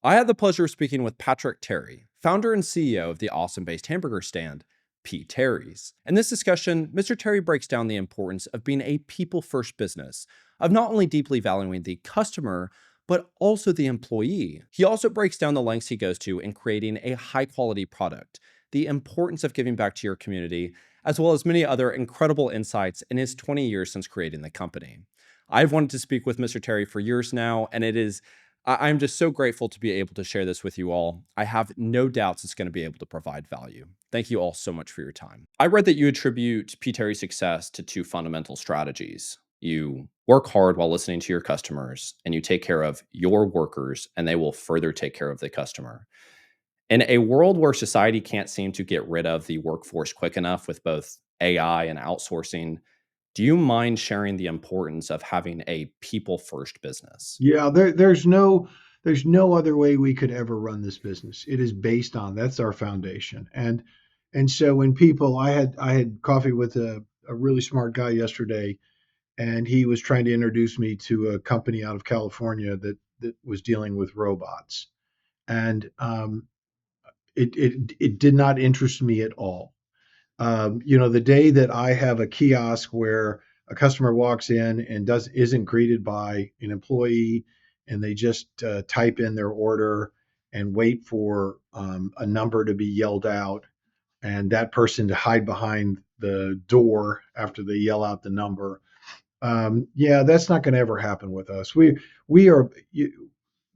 I had the pleasure of speaking with P.Terry, founder and CEO of the Austin-based hamburger stand, P.Terry's. In this discussion, Mr. Terry breaks down the importance of being a people-first business, of not only deeply valuing the customer, but also the employee. He also breaks down the lengths he goes to in creating a high-quality product, the importance of giving back to your community, as well as many other incredible insights in his 20 years since creating the company. I've wanted to speak with Mr. Terry for years now, and I'm just so grateful to be able to share this with you all. I have no doubts it's going to be able to provide value. Thank you all so much for your time. I read that you attribute P.Terry's success to two fundamental strategies. You work hard while listening to your customers, and you take care of your workers, and they will further take care of the customer. In a world where society can't seem to get rid of the workforce quick enough with both AI and outsourcing, do you mind sharing the importance of having a people first business? Yeah, there's no other way we could ever run this business. It is based on that's our foundation. And so when people I had coffee with a really smart guy yesterday, and he was trying to introduce me to a company out of California that was dealing with robots. And it did not interest me at all. The day that I have a kiosk where a customer walks in and isn't greeted by an employee, and they just type in their order and wait for a number to be yelled out, and that person to hide behind the door after they yell out the number. Yeah, that's not going to ever happen with us. We are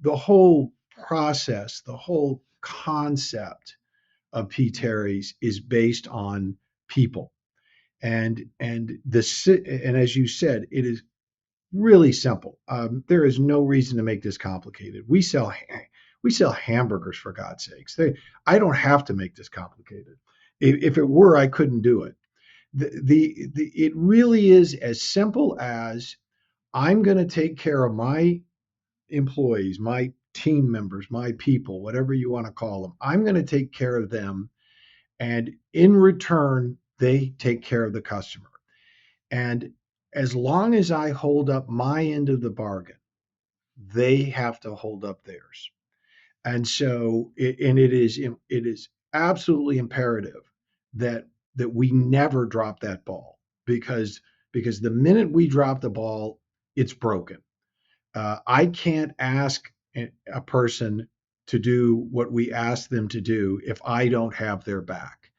the whole process, the whole concept of P. Terry's is based on people. And as you said, it is really simple. There is no reason to make this complicated. We sell hamburgers, for God's sakes. I don't have to make this complicated. If it were, I couldn't do it. It really is as simple as I'm going to take care of my employees, my team members, my people, whatever you want to call them. I'm going to take care of them, and in return, they take care of the customer. And as long as I hold up my end of the bargain, they have to hold up theirs. And so, it is absolutely imperative that we never drop that ball, because the minute we drop the ball, it's broken. I can't ask a person to do what we ask them to do if I don't have their back.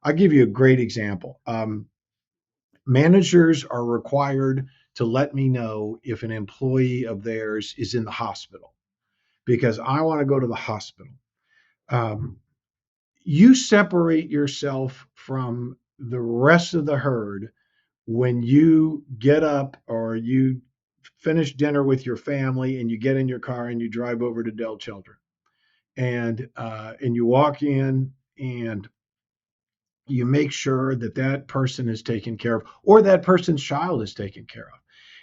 I'll give you a great example. Managers are required to let me know if an employee of theirs is in the hospital, because I want to go to the hospital. Um, you separate yourself from the rest of the herd when you get up or you finish dinner with your family and you get in your car and you drive over to Del Children, and you walk in and you make sure that that person is taken care of, or that person's child is taken care of.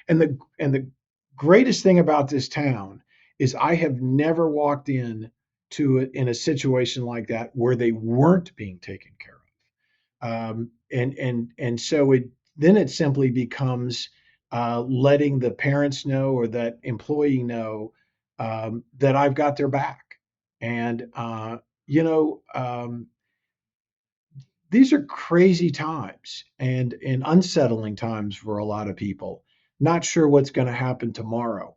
And the greatest thing about this town is I have never walked in a situation like that where they weren't being taken care of. And so it simply becomes letting the parents know, or that employee know, that I've got their back. And you know these are crazy times, and unsettling times for a lot of people. Not sure what's going to happen tomorrow.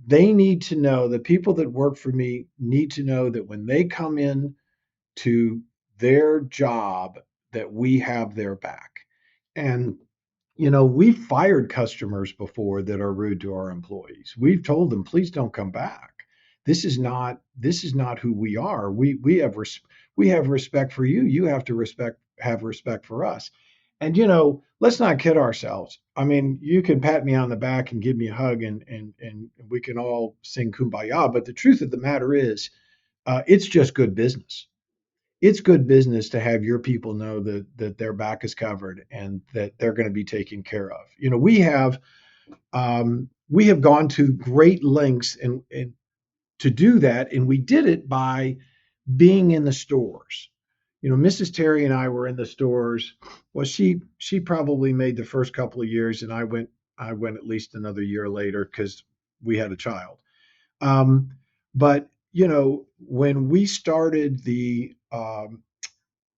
They need to know, the people that work for me need to know that when they come in to their job, that we have their back. And we've fired customers before that are rude to our employees. We've told them, please don't come back. This is not who we are. We have respect for you. You have to have respect for us. And let's not kid ourselves. I mean, you can pat me on the back and give me a hug, and we can all sing kumbaya. But the truth of the matter is, it's just good business. It's good business to have your people know that their back is covered and that they're going to be taken care of. We have gone to great lengths and to do that, and we did it by being in the stores. Mrs. Terry and I were in the stores. Well, she probably made the first couple of years, and I went at least another year later because we had a child. Um, but when we started the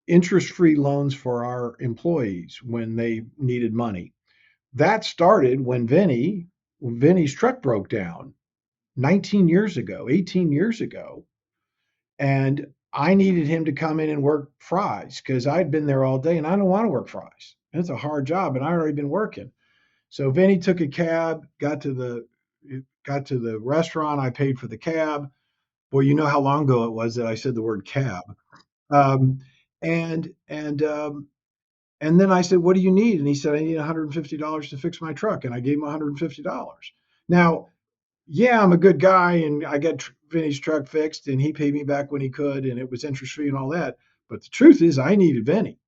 interest-free loans for our employees when they needed money, that started when Vinny's truck broke down 19 years ago, 18 years ago, and I needed him to come in and work fries because I'd been there all day and I don't want to work fries. It's a hard job, and I'd already been working. So Vinny took a cab, got to the restaurant. I paid for the cab. Boy, you know how long ago it was that I said the word cab. Um, and and um, and then I said, "What do you need?" And he said, "I need $150 to fix my truck." And I gave him $150. Now, yeah, I'm a good guy, and I got Vinny's truck fixed, and he paid me back when he could, and it was interest free and all that. But the truth is, I needed Vinny,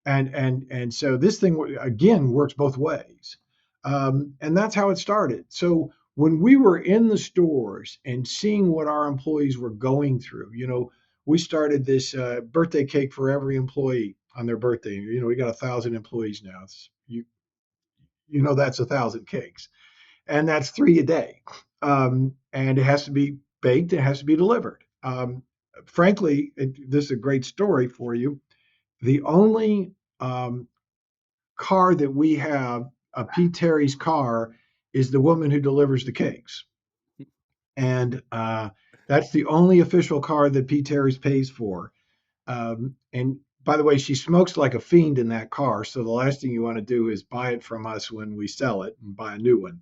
and so this thing again works both ways, and that's how it started. So when we were in the stores and seeing what our employees were going through, we started this birthday cake for every employee on their birthday. We got 1,000 employees now. That's 1,000 cakes, and that's three a day. And it has to be baked. It has to be delivered. Frankly, this is a great story for you. The only car that we have, a P.Terry's car, is the woman who delivers the cakes. And that's the only official car that P.Terry's pays for. And by the way, she smokes like a fiend in that car. So the last thing you want to do is buy it from us when we sell it and buy a new one.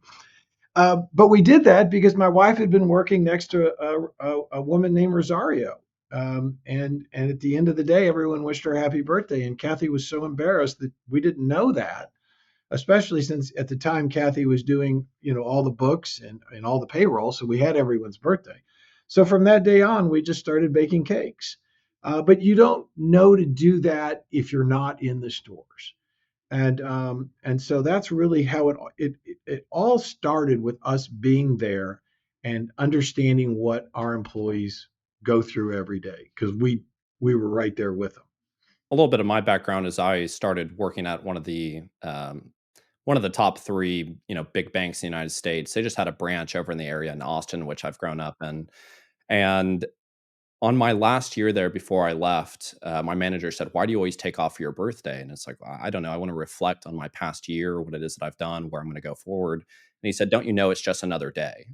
But we did that because my wife had been working next to a woman named Rosario. And at the end of the day, everyone wished her happy birthday. And Kathy was so embarrassed that we didn't know that, especially since at the time Kathy was doing, all the books and all the payroll. So we had everyone's birthday. So from that day on, we just started baking cakes. But you don't know to do that if you're not in the stores. And so that's really how it all started with us being there and understanding what our employees go through every day because we were right there with them. A little bit of my background is I started working at one of the top 3, big banks in the United States. They just had a branch over in the area in Austin, which I've grown up in. And on my last year there before I left, my manager said, "Why do you always take off for your birthday?" And it's like, I don't know. I want to reflect on my past year, what it is that I've done, where I'm going to go forward. And he said, "Don't you know it's just another day?"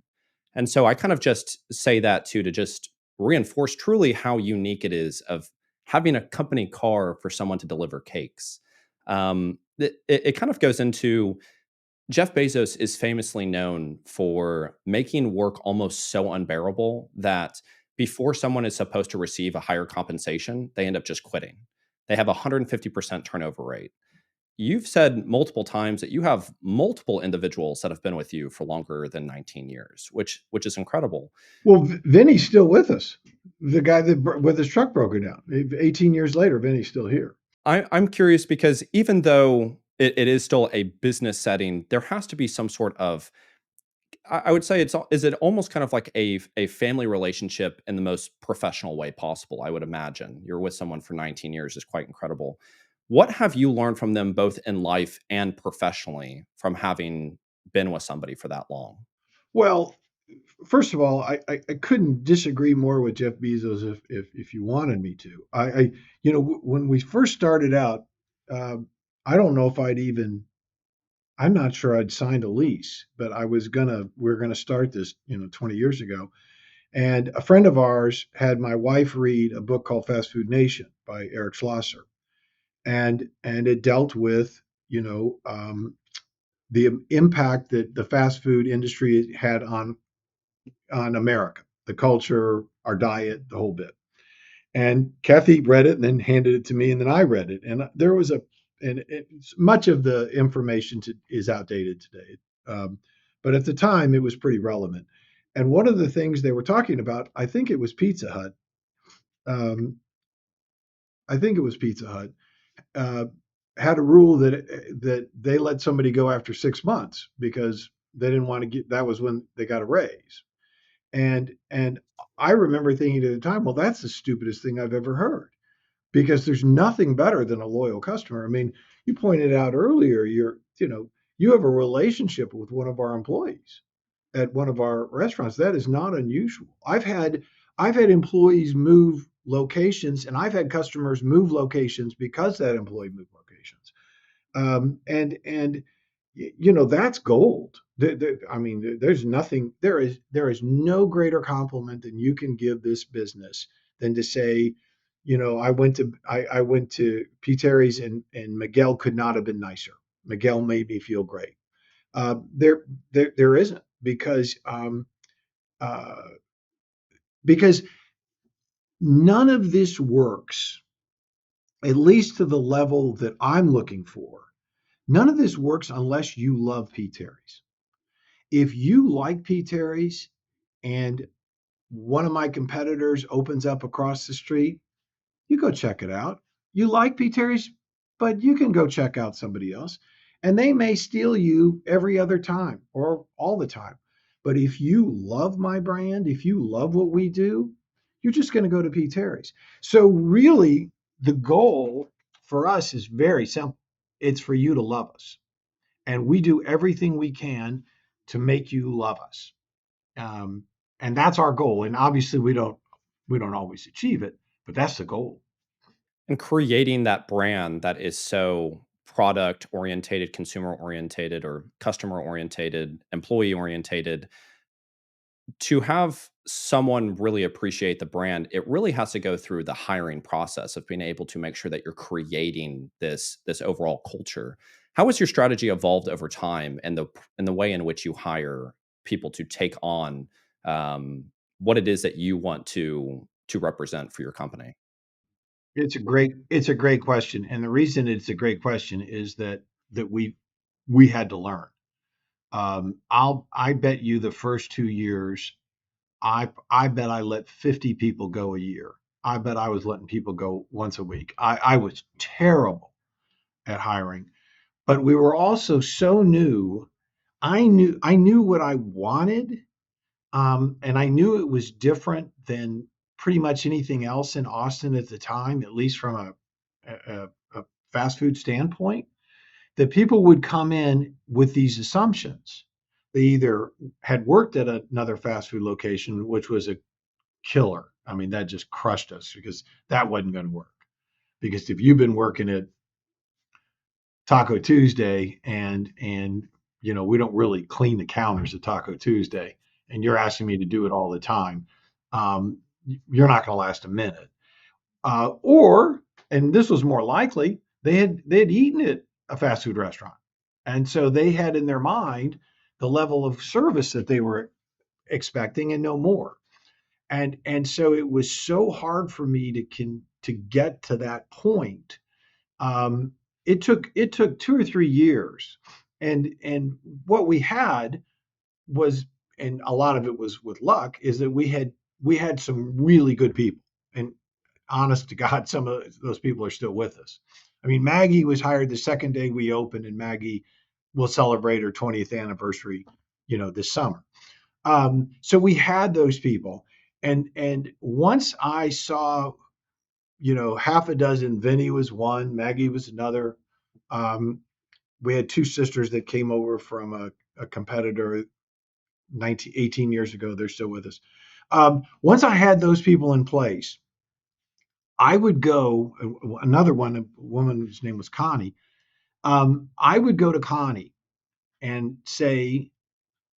And so I kind of just say that to just reinforce truly how unique it is of having a company car for someone to deliver cakes. It kind of goes into Jeff Bezos is famously known for making work almost so unbearable that before someone is supposed to receive a higher compensation, they end up just quitting. They have a 150% turnover rate. You've said multiple times that you have multiple individuals that have been with you for longer than 19 years, which is incredible. Well, Vinny's still with us. The guy that with his truck broke down. 18 years later, Vinny's still here. I'm curious because even though it is still a business setting, there has to be some sort of I would say is it almost kind of like a family relationship in the most professional way possible, I would imagine. You're with someone for 19 years is quite incredible. What have you learned from them both in life and professionally from having been with somebody for that long? Well, first of all, I couldn't disagree more with Jeff Bezos if you wanted me to. When we first started out, I don't know if I'm not sure I'd signed a lease, but we are gonna start this, 20 years ago. And a friend of ours had my wife read a book called Fast Food Nation by Eric Schlosser, and it dealt with, the impact that the fast food industry had on America, the culture, our diet, the whole bit. And Kathy read it and then handed it to me, and then I read it. And there was much of the information is outdated today. Um, but at the time, it was pretty relevant. And one of the things they were talking about, I think it was Pizza Hut. Um, I think it was Pizza Hut uh, had a rule that they let somebody go after 6 months because they didn't want to get. That was when they got a raise. And I remember thinking at the time, well, that's the stupidest thing I've ever heard because there's nothing better than a loyal customer. I mean, you pointed out earlier, you have a relationship with one of our employees, at one of our restaurants. That is not unusual. I've had employees move locations, and I've had customers move locations because that employee moved locations. And that's gold. I mean, there's nothing. There is no greater compliment than you can give this business than to say, I went to P.Terry's, and Miguel could not have been nicer. Miguel made me feel great. Uh, there, there isn't, uh, because none of this works, at least to the level that I'm looking for. None of this works unless you love P. Terry's. If you like P. Terry's and one of my competitors opens up across the street, you go check it out. You like P. Terry's, but you can go check out somebody else. And they may steal you every other time or all the time. But if you love my brand, if you love what we do, you're just going to go to P. Terry's. So, really, the goal for us is very simple, it's for you to love us. And we do everything we can to make you love us. Um, and that's our goal. And obviously, we don't always achieve it, but that's the goal. And creating that brand that is so product orientated, consumer orientated, or customer orientated, employee orientated, to have someone really appreciate the brand, it really has to go through the hiring process of being able to make sure that you're creating this overall culture. How has your strategy evolved over time, and the way in which you hire people to take on what it is that you want to represent for your company? It's a great question, and the reason it's a great question is that we had to learn. I bet you the first 2 years, I bet I let 50 people go a year. I bet I was letting people go once a week. I was terrible at hiring, but we were also so new. I knew what I wanted, and I knew it was different than pretty much anything else in Austin at the time, at least from a fast food standpoint, that people would come in with these assumptions. They either had worked at another fast food location, which was a killer. I mean, that just crushed us because that wasn't going to work. Because if you've been working at Taco Tuesday, and we don't really clean the counters at Taco Tuesday, and you're asking me to do it all the time, um, you're not going to last a minute. Or, and this was more likely, they had eaten at a fast food restaurant, and so they had in their mind the level of service that they were expecting and no more. And so it was so hard for me to get to that point. um, it took 2 or 3 years, and what we had was, and a lot of it was with luck, is that we had some really good people, and honest to God, some of those people are still with us. I mean, Maggie was hired the second day we opened, and Maggie will celebrate her 20th anniversary, this summer. So we had those people, and once I saw, half a dozen. Vinny was one, Maggie was another. Um, we had two sisters that came over from a competitor 18 years ago. They're still with us. Once I had those people in place, I would go, another one, a woman whose name was Connie. I would go to Connie and say,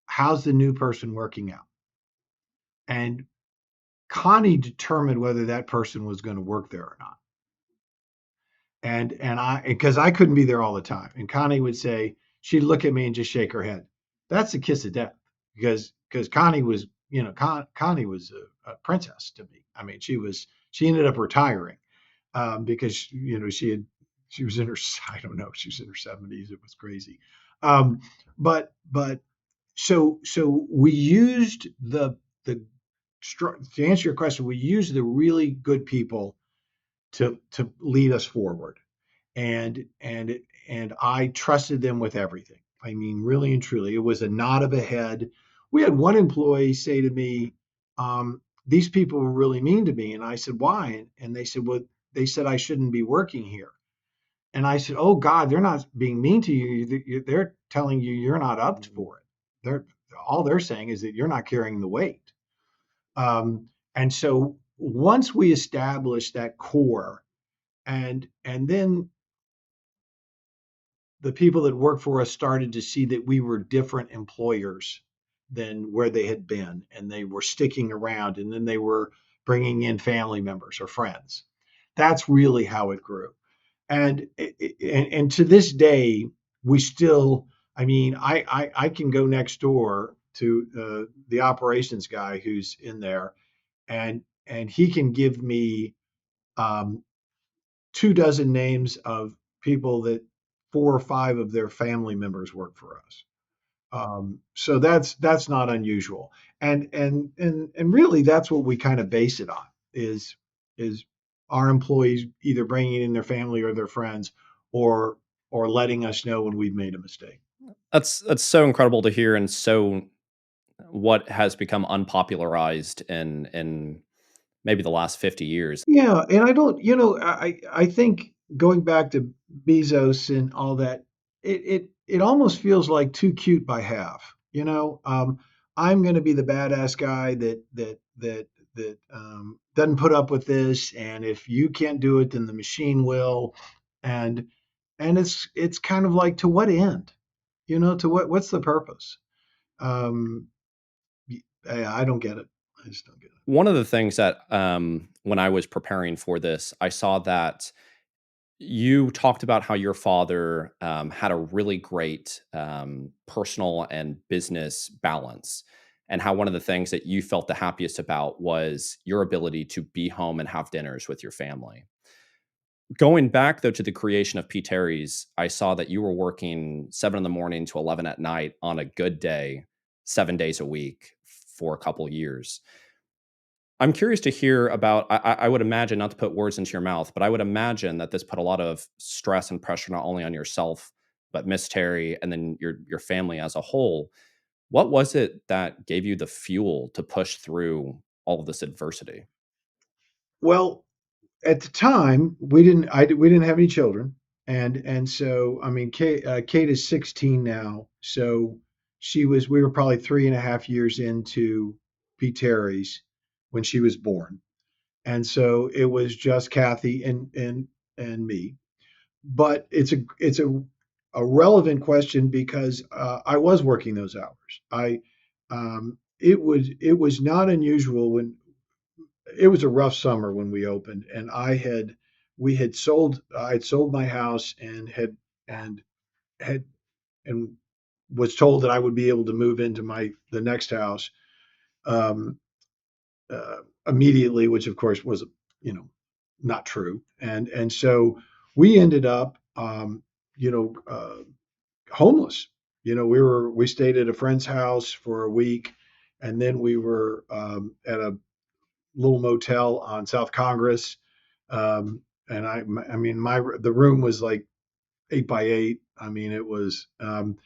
how's the new person working out? And Connie determined whether that person was going to work there or not. And I, because I couldn't be there all the time. And Connie would say, she'd look at me and just shake her head. That's the kiss of death, because Connie was, Connie was a princess to me. I mean, she ended up retiring, because she was in her, I don't know, she was in her 70s. It was crazy. But so we used the to answer your question, we used the really good people to lead us forward, and I trusted them with everything. I mean, really and truly, it was a nod of a head. We had one employee say to me, "These people were really mean to me," and I said, "Why?" And they said, "Well, they said I shouldn't be working here." And I said, "Oh God, they're not being mean to you. They're telling you you're not up for it. all they're saying is that you're not carrying the weight. And so once we establish that core, and then the people that work for us started to see that we were different employers than where they had been, and they were sticking around, and then they were bringing in family members or friends. That's really how it grew. And to this day, we still. I mean, I can go next door to the operations guy who's in there, and he can give me um, 2 dozen names of people that 4 or 5 of their family members work for us. So that's not unusual, and really that's what we kind of base it on is our employees either bringing in their family or their friends, or or letting us know when we've made a mistake. That's so incredible to hear, and so what has become unpopularized in maybe the last 50 years. Yeah, and I don't, I think going back to Bezos and all that, it almost feels like too cute by half. I'm going to be the badass guy that doesn't put up with this, and if you can't do it, then the machine will, and it's kind of like, to what end? To what's the purpose? Um, I don't get it. I just don't get it. One of the things that, when I was preparing for this, I saw that you talked about how your father, had a really great, personal and business balance, and how one of the things that you felt the happiest about was your ability to be home and have dinners with your family. Going back, though, to the creation of P.Terry's, I saw that you were working 7 in the morning to 11 at night on a good day, 7 days a week for a couple years. I'm curious to hear about. I would imagine, not to put words into your mouth, but I would imagine that this put a lot of stress and pressure not only on yourself, but Miss Terry and then your family as a whole. What was it that gave you the fuel to push through all of this adversity? Well, at the time we didn't have any children, and so I mean, Kate is 16 now, so we were probably 3.5 years into P. Terry's when she was born, and so it was just Kathy and me. But it's a relevant question because I was working those hours. It was not unusual when it was a rough summer when we opened, and I had sold my house and had and was told that I would be able to move into the next house um, immediately, which of course was, you know not true, and so we ended up, homeless. We stayed at a friend's house for a week, and then we were at a little motel on South Congress. And I mean, the room was like 8 by 8. I mean, it was, and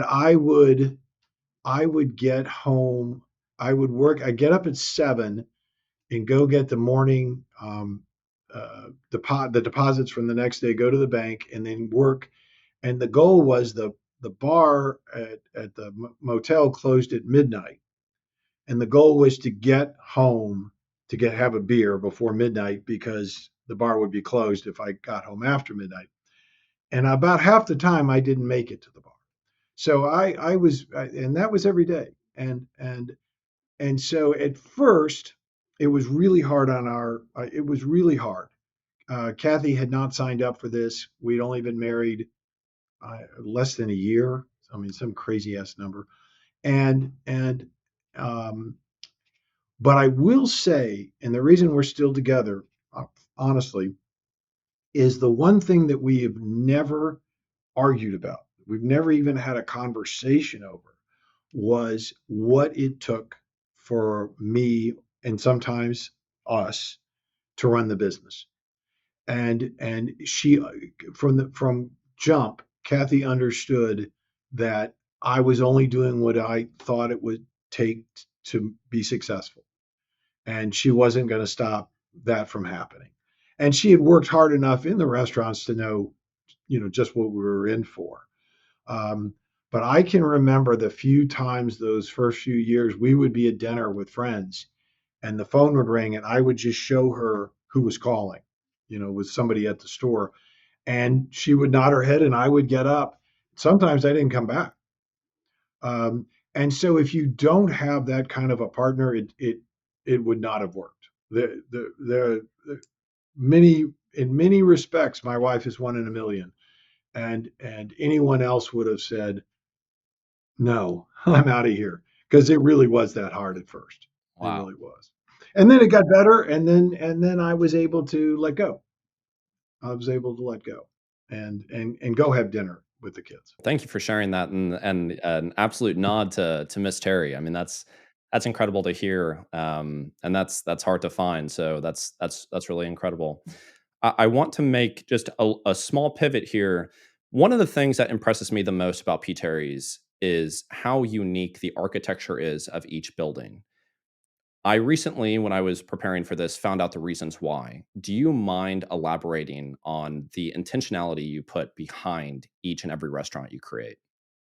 I would get home. I would work. I get up at 7 and go get the morning the deposits from the next day. Go to the bank and then work. And the goal was the bar at the motel closed at midnight, and the goal was to get home to have a beer before midnight because the bar would be closed if I got home after midnight. And about half the time I didn't make it to the bar. So and that was every day. And so at first it was really hard it was really hard. Kathy had not signed up for this. We'd only been married less than a year. I mean, some crazy ass number. And um, But I will say, and the reason we're still together, honestly, is the one thing that we have never argued about, we've never even had a conversation over, was what it took for me and sometimes us to run the business. And she, from jump, Kathy understood that I was only doing what I thought it would take to be successful, and she wasn't going to stop that from happening. And she had worked hard enough in the restaurants to know, just what we were in for. Um, But I can remember the few times those first few years we would be at dinner with friends and the phone would ring and I would just show her who was calling, with somebody at the store. And she would nod her head and I would get up. Sometimes I didn't come back. Um, and so if you don't have that kind of a partner, it would not have worked. The many in many respects, my wife is one in a million, and anyone else would have said, "No, I'm out of here," because it really was that hard at first. It Wow. really was, and then it got better, and then I was able to let go. I was able to let go, and go have dinner with the kids. Thank you for sharing that, and an absolute nod to Miss Terry. I mean, that's incredible to hear, and that's hard to find. So that's really incredible. I want to make just a small pivot here. One of the things that impresses me the most about P. Terry's is how unique the architecture is of each building. I recently, when I was preparing for this, found out the reasons why. Do you mind elaborating on the intentionality you put behind each and every restaurant you create?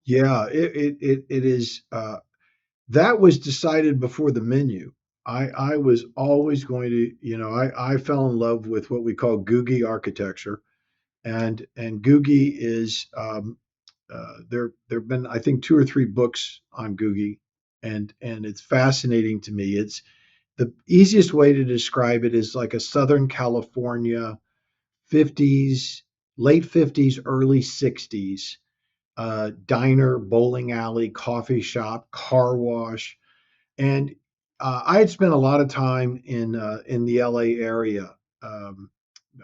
Yeah, it is. That was decided before the menu. I was always going to, I fell in love with what we call Googie architecture, and Googie is there've been I think two or three books on Googie, and it's fascinating to me. It's the easiest way to describe it is like a Southern California 50s, late 50s, early 60s diner, bowling alley, coffee shop, car wash, and I had spent a lot of time in the LA area. Um,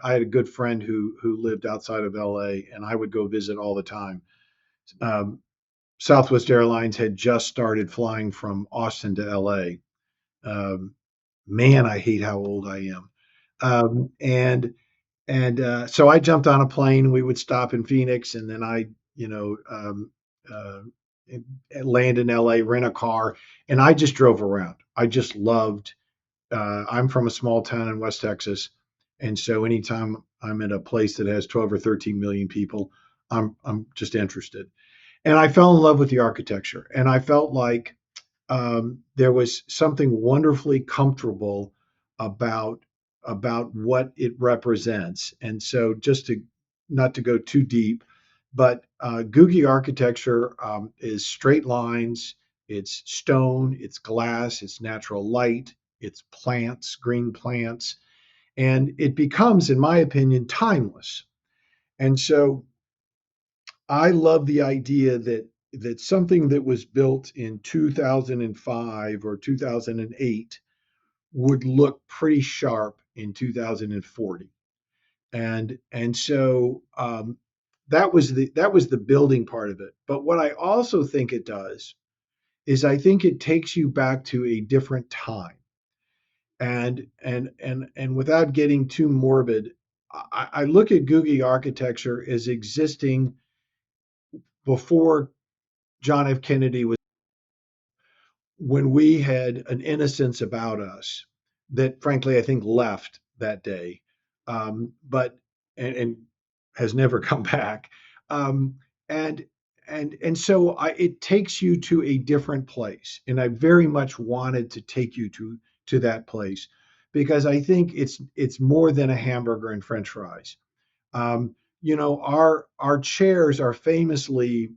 I had a good friend who lived outside of LA, and I would go visit all the time. Um, Southwest Airlines had just started flying from Austin to LA. Um, Man, I hate how old I am. And so I jumped on a plane. We would stop in Phoenix, and then you know, um, uh, land in LA, rent a car, and I just drove around. I just loved. I'm from a small town in West Texas, and so anytime I'm in a place that has 12 or 13 million people, I'm just interested. And I fell in love with the architecture, and I felt like there was something wonderfully comfortable about what it represents. And so, just to not to go too deep, but Googie architecture is straight lines, it's stone, it's glass, it's natural light, it's plants, green plants, and it becomes, in my opinion, timeless. And so I love the idea that something that was built in 2005 or 2008 would look pretty sharp in 2040. And so that was the building part of it. But what I also think it does is I think it takes you back to a different time. And without getting too morbid, I look at Googie architecture as existing before John F. Kennedy was, when we had an innocence about us that, frankly, I think left that day, but and has never come back. Um, and and so it takes you to a different place, and I very much wanted to take you to that place because I think it's more than a hamburger and French fries. Our chairs are famously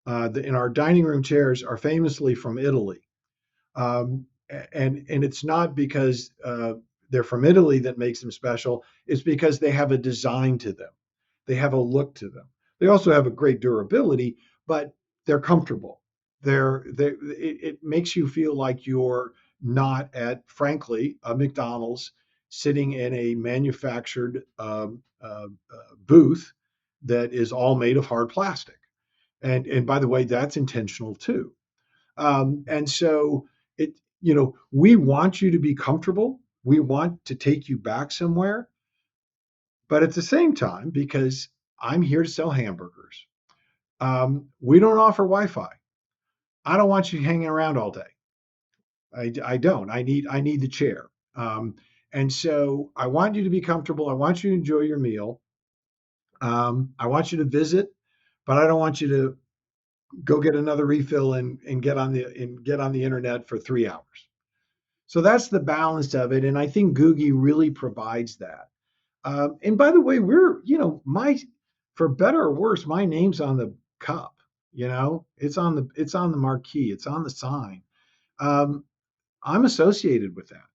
in our dining room chairs are famously from Italy, and it's not because they're from Italy that makes them special. It's because they have a design to them. They have a look to them. They also have a great durability, but they're comfortable. It makes you feel like you're not at, frankly, a McDonald's sitting in a manufactured booth that is all made of hard plastic. And by the way, that's intentional too. And so we want you to be comfortable. We want to take you back somewhere, but at the same time, because I'm here to sell hamburgers, we don't offer Wi-Fi. I don't want you hanging around all day. I don't. I need the chair. And so I want you to be comfortable. I want you to enjoy your meal. I want you to visit, but I don't want you to go get another refill and get on the internet for 3 hours. So that's the balance of it, and I think Googie really provides that. And by the way, we're my for better or worse, my name's on the cup. It's on the marquee, it's on the sign. Um, I'm associated with that.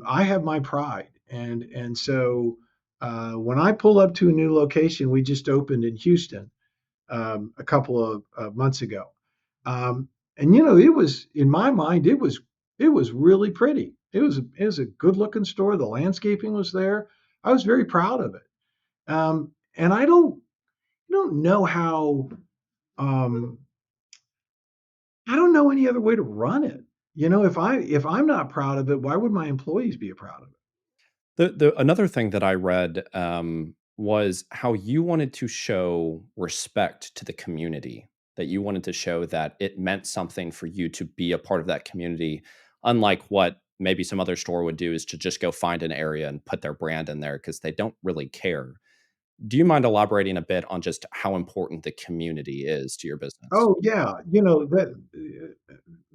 I have my pride, and so when I pull up to a new location, we just opened in Houston a couple of months ago. And it was in my mind, it was really pretty. It was a good looking store. The landscaping was there. I was very proud of it. And I don't know how. Um, I don't know any other way to run it. If I'm not proud of it, why would my employees be proud of it? The another thing that I read, was how you wanted to show respect to the community, that you wanted to show that it meant something for you to be a part of that community, unlike what maybe some other store would do is to just go find an area and put their brand in there because they don't really care. Do you mind elaborating a bit on just how important the community is to your business? Oh yeah,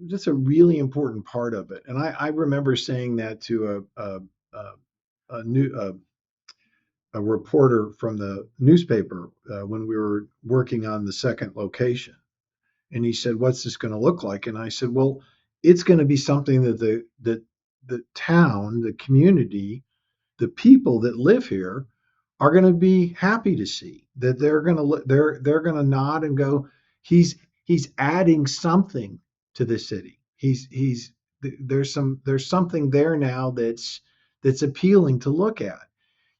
that's a really important part of it. And I remember saying that to a, a new a reporter from the newspaper when we were working on the second location, and he said, "What's this going to look like?" And I said, "Well, it's going to be something that the town, the community, the people that live here are going to be happy to see that they're going to nod and go, he's he's adding something to the city. There's something there now that's appealing to look at.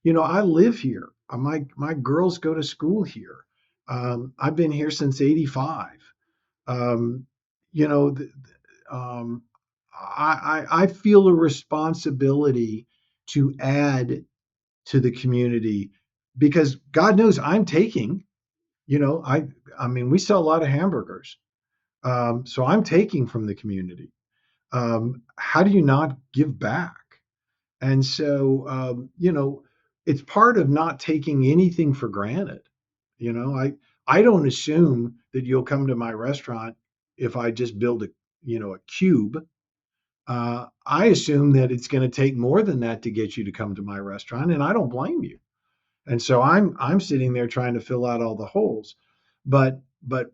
I live here. My girls go to school here. I've been here since '85. Um, you know, th- um, I feel a responsibility to add to the community because God knows I'm taking. I mean, we sell a lot of hamburgers, so I'm taking from the community. How do you not give back? And so, it's part of not taking anything for granted. I don't assume that you'll come to my restaurant if I just build a cube. I assume that it's going to take more than that to get you to come to my restaurant, and I don't blame you. And so I'm sitting there trying to fill out all the holes. But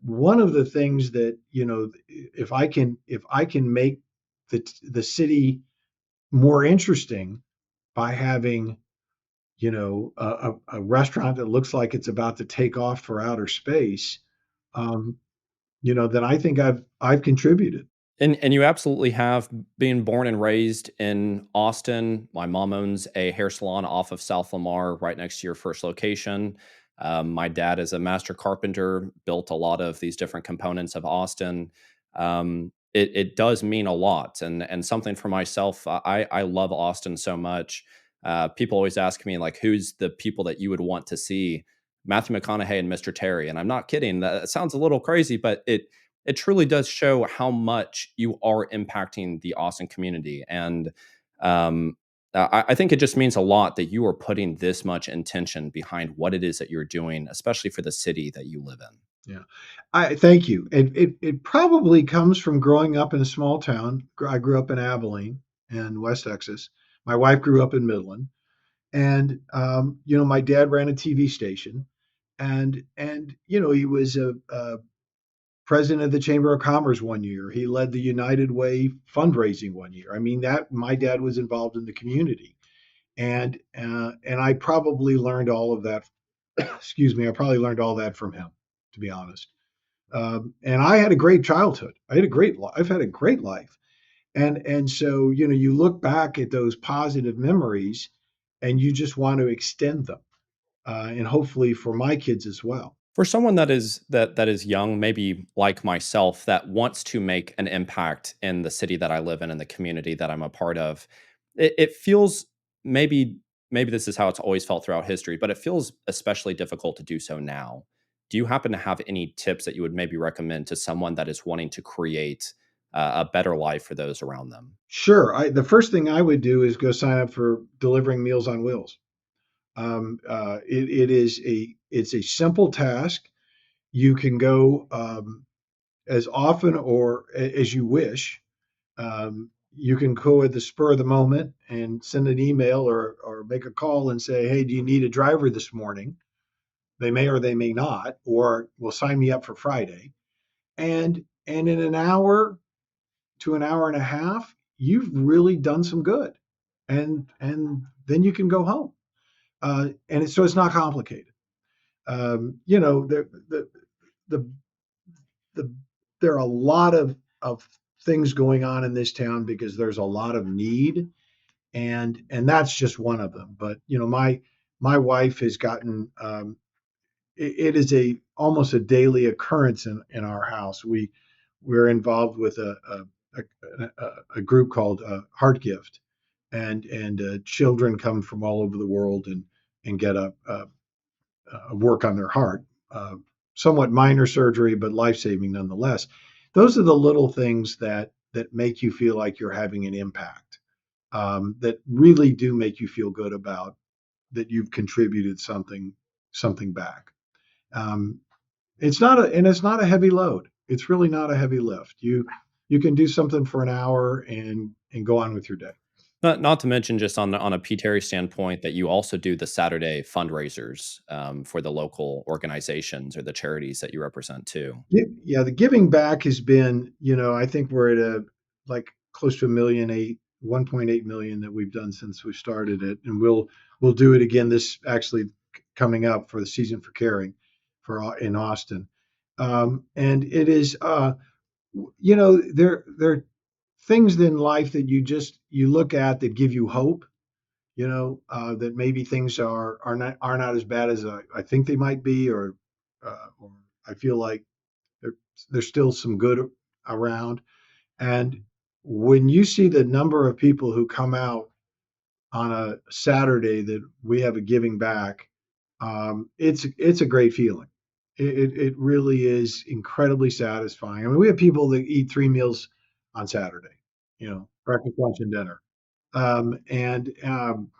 one of the things that if I can make the city more interesting by having a restaurant that looks like it's about to take off for outer space, um, then I think I've contributed. And you absolutely have. Being born and raised in Austin, my mom owns a hair salon off of South Lamar, right next to your first location. My dad is a master carpenter, built a lot of these different components of Austin. It does mean a lot, and something for myself. I love Austin so much. People always ask me like, who's the people that you would want to see? Matthew McConaughey and Mr. Terry, and I'm not kidding. That sounds a little crazy, but it truly does show how much you are impacting the Austin community. And um, I think it just means a lot that you are putting this much intention behind what it is that you're doing, especially for the city that you live in. Yeah, I thank you. It probably comes from growing up in a small town. I grew up in Abilene in West Texas. My wife grew up in Midland, and my dad ran a TV station, and he was a president of the Chamber of Commerce one year. He led the United Way fundraising one year. I mean, that my dad was involved in the community, and I probably learned all of that. Excuse me, I probably learned all that from him, to be honest. And I had a great childhood. I've had a great life, and so you look back at those positive memories, and you just want to extend them, and hopefully for my kids as well. For someone that is young, maybe like myself, that wants to make an impact in the city that I live in and the community that I'm a part of, it feels maybe this is how it's always felt throughout history, but it feels especially difficult to do so now. Do you happen to have any tips that you would maybe recommend to someone that is wanting to create a better life for those around them? Sure, the first thing I would do is go sign up for delivering Meals on Wheels. It's a simple task. You can go as often or as you wish. You can go at the spur of the moment and send an email or make a call and say, hey, do you need a driver this morning? They may or they may not, or will sign me up for Friday. And in an hour to an hour and a half, you've really done some good. And then you can go home. So it's not complicated. You know, the the there are a lot of things going on in this town because there's a lot of need, and that's just one of them. But you know, my wife has gotten it is a almost a daily occurrence in our house. We're involved with a group called Heart Gift, and children come from all over the world and get a work on their heart. Somewhat minor surgery, but life saving nonetheless. Those are the little things that make you feel like you're having an impact. That really do make you feel good about that you've contributed something back. Um, it's not a heavy load. It's really not a heavy lift. You can do something for an hour and go on with your day. Not to mention just on a P.Terry standpoint that you also do the Saturday fundraisers, for the local organizations or the charities that you represent too. Yeah, the giving back has been, I think we're at like close to 1.8 million that we've done since we started it, and we'll do it again this actually coming up for the season for caring in Austin. And it is, there are things in life that you look at that give you hope. That maybe things are not as bad as I think they might be, or I feel like there, there's still some good around. And when you see the number of people who come out on a Saturday that we have a giving back, it's a great feeling. It really is incredibly satisfying. I mean, we have people that eat 3 meals on Saturday, breakfast, lunch, and dinner. Um, and um,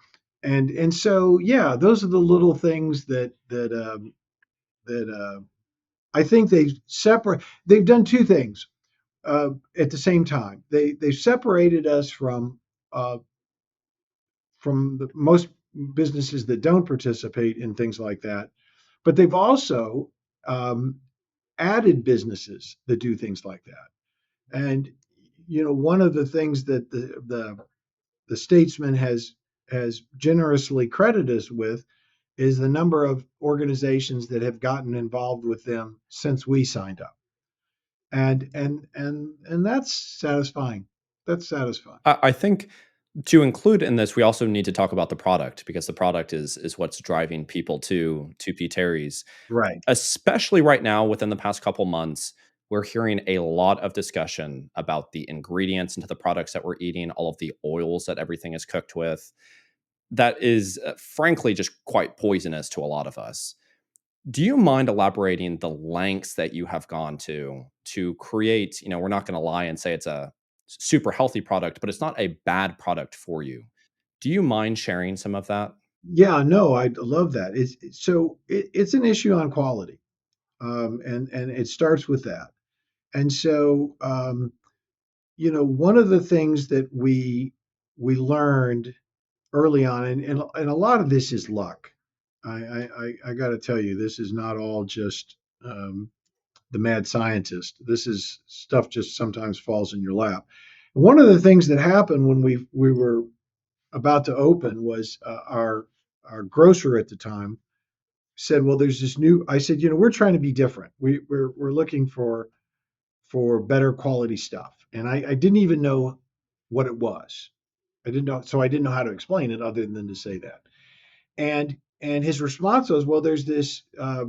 and so yeah, those are the little things that I think they've done two things at the same time. They've separated us uh, from the most businesses that don't participate in things like that, but they've also um, added businesses that do things like that. And one of the things that the statesman has generously credited us with is the number of organizations that have gotten involved with them since we signed up, and that's satisfying. That's satisfying. I think to include in this, we also need to talk about the product because the product is what's driving people to P. Terry's. Right. Especially right now, within the past couple months, we're hearing a lot of discussion about the ingredients into the products that we're eating, all of the oils that everything is cooked with. That is, frankly, just quite poisonous to a lot of us. Do you mind elaborating the lengths that you have gone to create, we're not going to lie and say it's a super healthy product, but it's not a bad product for you. Do you mind sharing some of that? Yeah, no, I love that. It's an issue on quality, and it starts with that. And so, one of the things that we learned early on, and a lot of this is luck. I got to tell you, this is not all just the mad scientist. This is stuff just sometimes falls in your lap. One of the things that happened when we were about to open was our grocer at the time said, "Well, there's this new." I said, "We're trying to be different. We're looking for better quality stuff." And I didn't even know what it was. I didn't know how to explain it other than to say that. And his response was, "Well, there's this uh,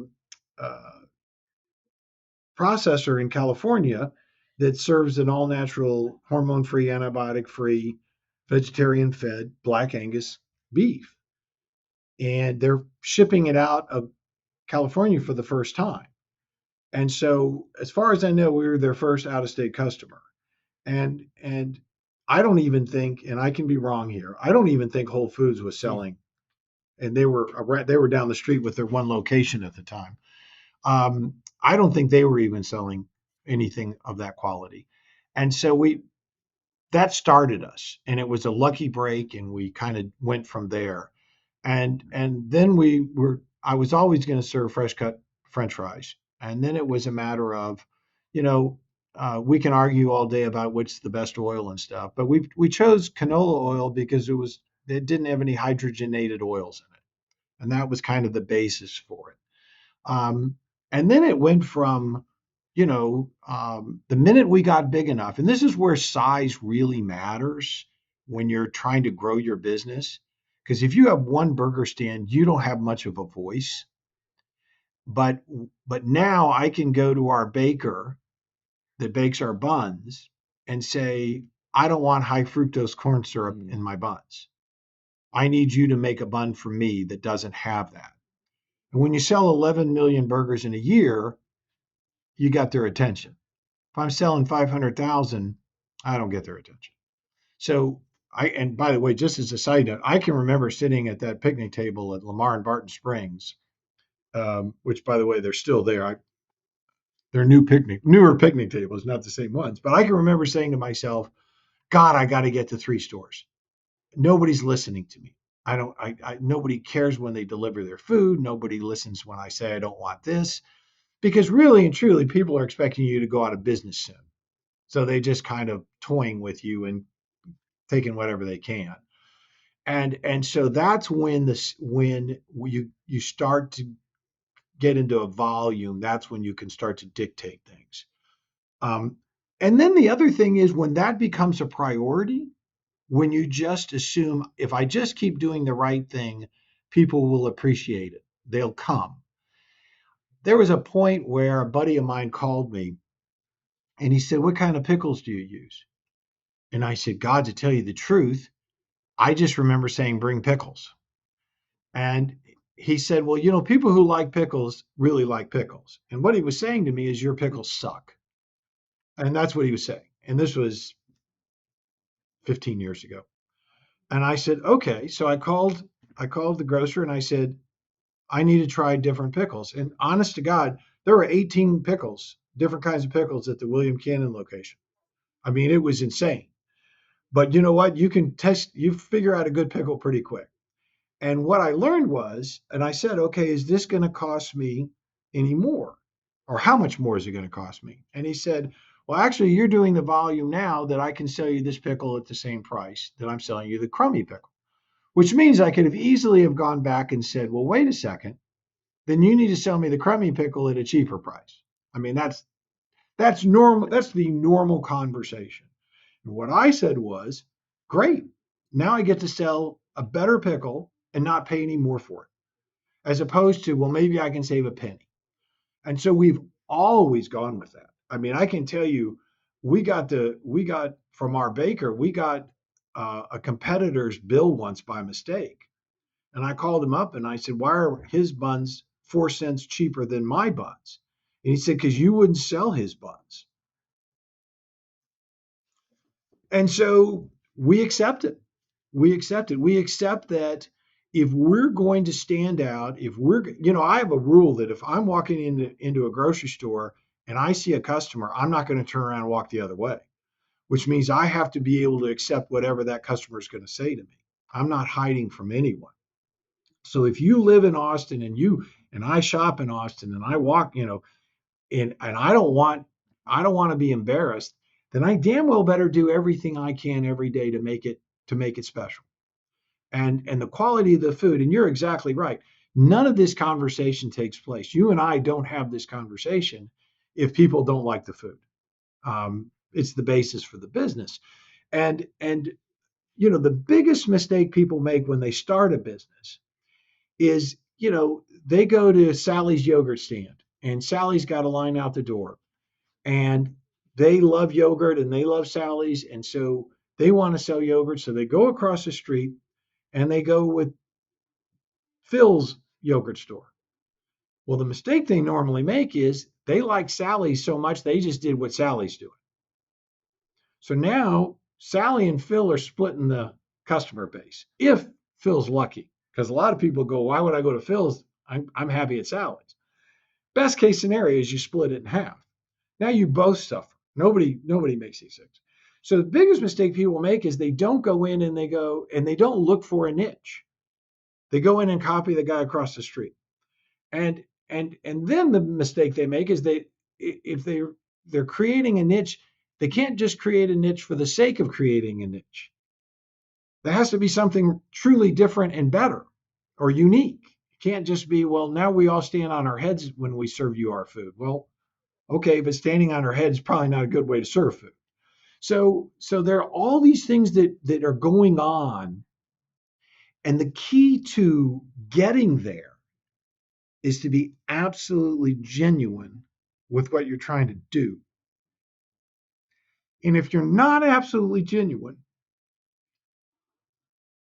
processor in California that serves an all natural, hormone free, antibiotic free, vegetarian fed black Angus beef. And they're shipping it out of California for the first time." And so, as far as I know, we were their first out of state customer. And I don't even think, and I can be wrong here, I don't even think Whole Foods was Hmm. selling, and they were down the street with their one location at the time. I don't think they were even selling anything of that quality. And so that started us, and it was a lucky break, and we kind of went from there. And then I was always going to serve fresh cut French fries, and then it was a matter of, you know, we can argue all day about which's the best oil and stuff, but we chose canola oil because it didn't have any hydrogenated oils in it, and that was kind of the basis for it. Um, and then it went from, the minute we got big enough, and this is where size really matters when you're trying to grow your business. Because if you have one burger stand, you don't have much of a voice. But but now I can go to our baker that bakes our buns and say, I don't want high fructose corn syrup Mm. in my buns. I need you to make a bun for me that doesn't have that. And when you sell 11 million burgers in a year, you got their attention. If I'm selling 500,000, I don't get their attention. So and by the way, just as a side note, I can remember sitting at that picnic table at Lamar and Barton Springs, which by the way, they're still there. They're newer picnic tables, not the same ones. But I can remember saying to myself, God, I got to get to 3 stores. Nobody's listening to me. Nobody cares when they deliver their food. Nobody listens when I say I don't want this, because really and truly, people are expecting you to go out of business soon. So they just kind of toying with you and taking whatever they can. And so that's when you start to get into a volume, that's when you can start to dictate things. Um, and then the other thing is when that becomes a priority, when you just assume if I just keep doing the right thing, people will appreciate it. They'll come. There was a point where a buddy of mine called me and he said, "What kind of pickles do you use?" And I said, "God, to tell you the truth, I just remember saying, bring pickles." And he said, "Well, people who like pickles really like pickles." And what he was saying to me is, your pickles suck. And that's what he was saying. And this was 15 years ago. And I said, "Okay." So I called the grocer and I said, "I need to try different pickles." And honest to God, there were 18 pickles, different kinds of pickles at the William Cannon location. I mean, it was insane. But you know what? You figure out a good pickle pretty quick. And what I learned was, and I said, "Okay, is this going to cost me any more? Or how much more is it going to cost me?" And he said, "Well, actually, you're doing the volume now that I can sell you this pickle at the same price that I'm selling you the crummy pickle." Which means I could have easily have gone back and said, "Well, wait a second, then you need to sell me the crummy pickle at a cheaper price." I mean, that's normal. That's the normal conversation. And what I said was, "Great. Now I get to sell a better pickle and not pay any more for it." As opposed to, well, maybe I can save a penny. And so we've always gone with that. I mean, I can tell you, we got from our baker, we got a competitor's bill once by mistake. And I called him up and I said, "Why are his buns 4 cents cheaper than my buns?" And he said, "Because you wouldn't sell his buns." And so we accept it. We accept it. We accept that if we're going to stand out, I have a rule that if I'm walking into a grocery store and I see a customer, I'm not going to turn around and walk the other way, which means I have to be able to accept whatever that customer is going to say to me. I'm not hiding from anyone. So if you live in Austin and I shop in Austin and I walk, and I don't want to be embarrassed, then I damn well better do everything I can every day to make it special. And the quality of the food, and you're exactly right. None of this conversation takes place. You and I don't have this conversation if people don't like the food. It's the basis for the business. And the biggest mistake people make when they start a business is, they go to Sally's yogurt stand and Sally's got a line out the door and they love yogurt and they love Sally's. And so they want to sell yogurt. So they go across the street and they go with Phil's yogurt store. Well, the mistake they normally make is they like Sally's so much they just did what Sally's doing. So now Sally and Phil are splitting the customer base. If Phil's lucky, because a lot of people go, "Why would I go to Phil's? I'm happy at Sally's." Best case scenario is you split it in half. Now you both suffer. Nobody makes these things. So the biggest mistake people make is they don't go in and they don't look for a niche. They go in and copy the guy across the street. And then the mistake they make is if they're creating a niche, they can't just create a niche for the sake of creating a niche. There has to be something truly different and better or unique. It can't just be, well, now we all stand on our heads when we serve you our food. Well, okay, but standing on our heads is probably not a good way to serve food. So there are all these things that are going on, and the key to getting there is to be absolutely genuine with what you're trying to do. And if you're not absolutely genuine,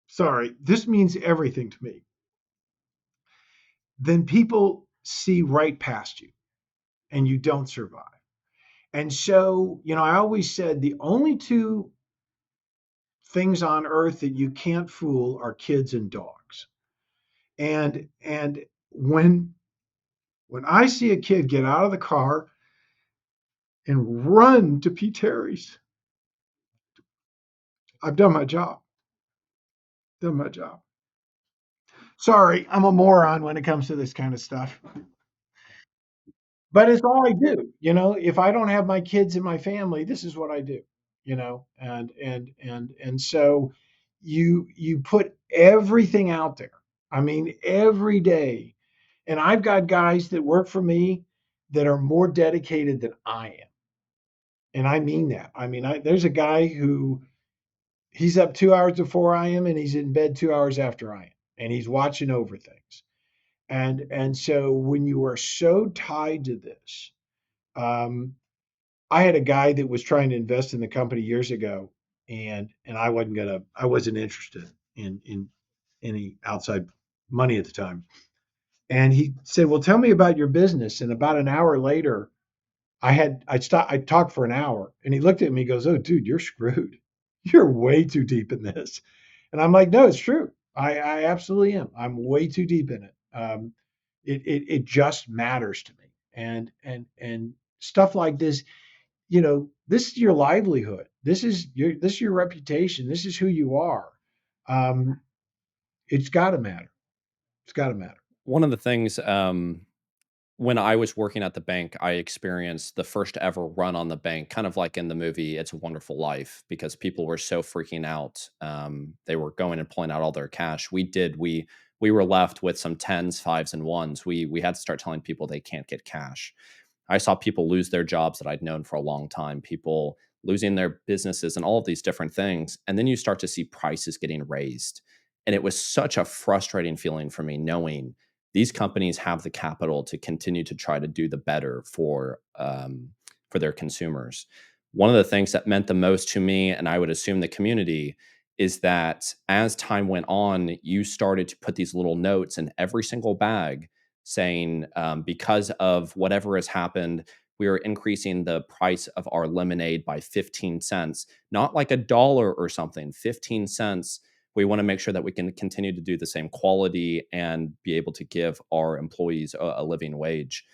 sorry, this means everything to me, then people see right past you and you don't survive. And so, I always said the only two things on earth that you can't fool are kids and dogs. And when I see a kid get out of the car and run to P.Terry's, I've done my job. Done my job. Sorry, I'm a moron when it comes to this kind of stuff. But it's all I do. If I don't have my kids in my family, this is what I do. And so you put everything out there. I mean, every day. And I've got guys that work for me that are more dedicated than I am. And I mean that. I mean, there's a guy who he's up 2 hours before I am, and he's in bed 2 hours after I am, and he's watching over things. And so when you are so tied to this, um, I had a guy that was trying to invest in the company years ago, and I wasn't interested in any outside money at the time. And he said, "Well, tell me about your business." And about an hour later, I talked for an hour, and he looked at me, and goes, "Oh, dude, you're screwed. You're way too deep in this." And I'm like, "No, it's true. I absolutely am. I'm way too deep in it. It just matters to me, and stuff like this. This is your livelihood. This is your reputation. This is who you are. Um, it's got to matter. It's got to matter." One of the things, when I was working at the bank, I experienced the first ever run on the bank, kind of like in the movie It's a Wonderful Life, because people were so freaking out. They were going and pulling out all their cash. We were left with some tens, fives, and ones. We had to start telling people they can't get cash. I saw people lose their jobs that I'd known for a long time, people losing their businesses and all of these different things. And then you start to see prices getting raised. And it was such a frustrating feeling for me knowing these companies have the capital to continue to try to do the better for their consumers. One of the things that meant the most to me, and I would assume the community, is that as time went on, you started to put these little notes in every single bag saying, because of whatever has happened, we are increasing the price of our lemonade by 15 cents, not like a dollar or something, 15 cents. We want to make sure that we can continue to do the same quality and be able to give our employees a living wage.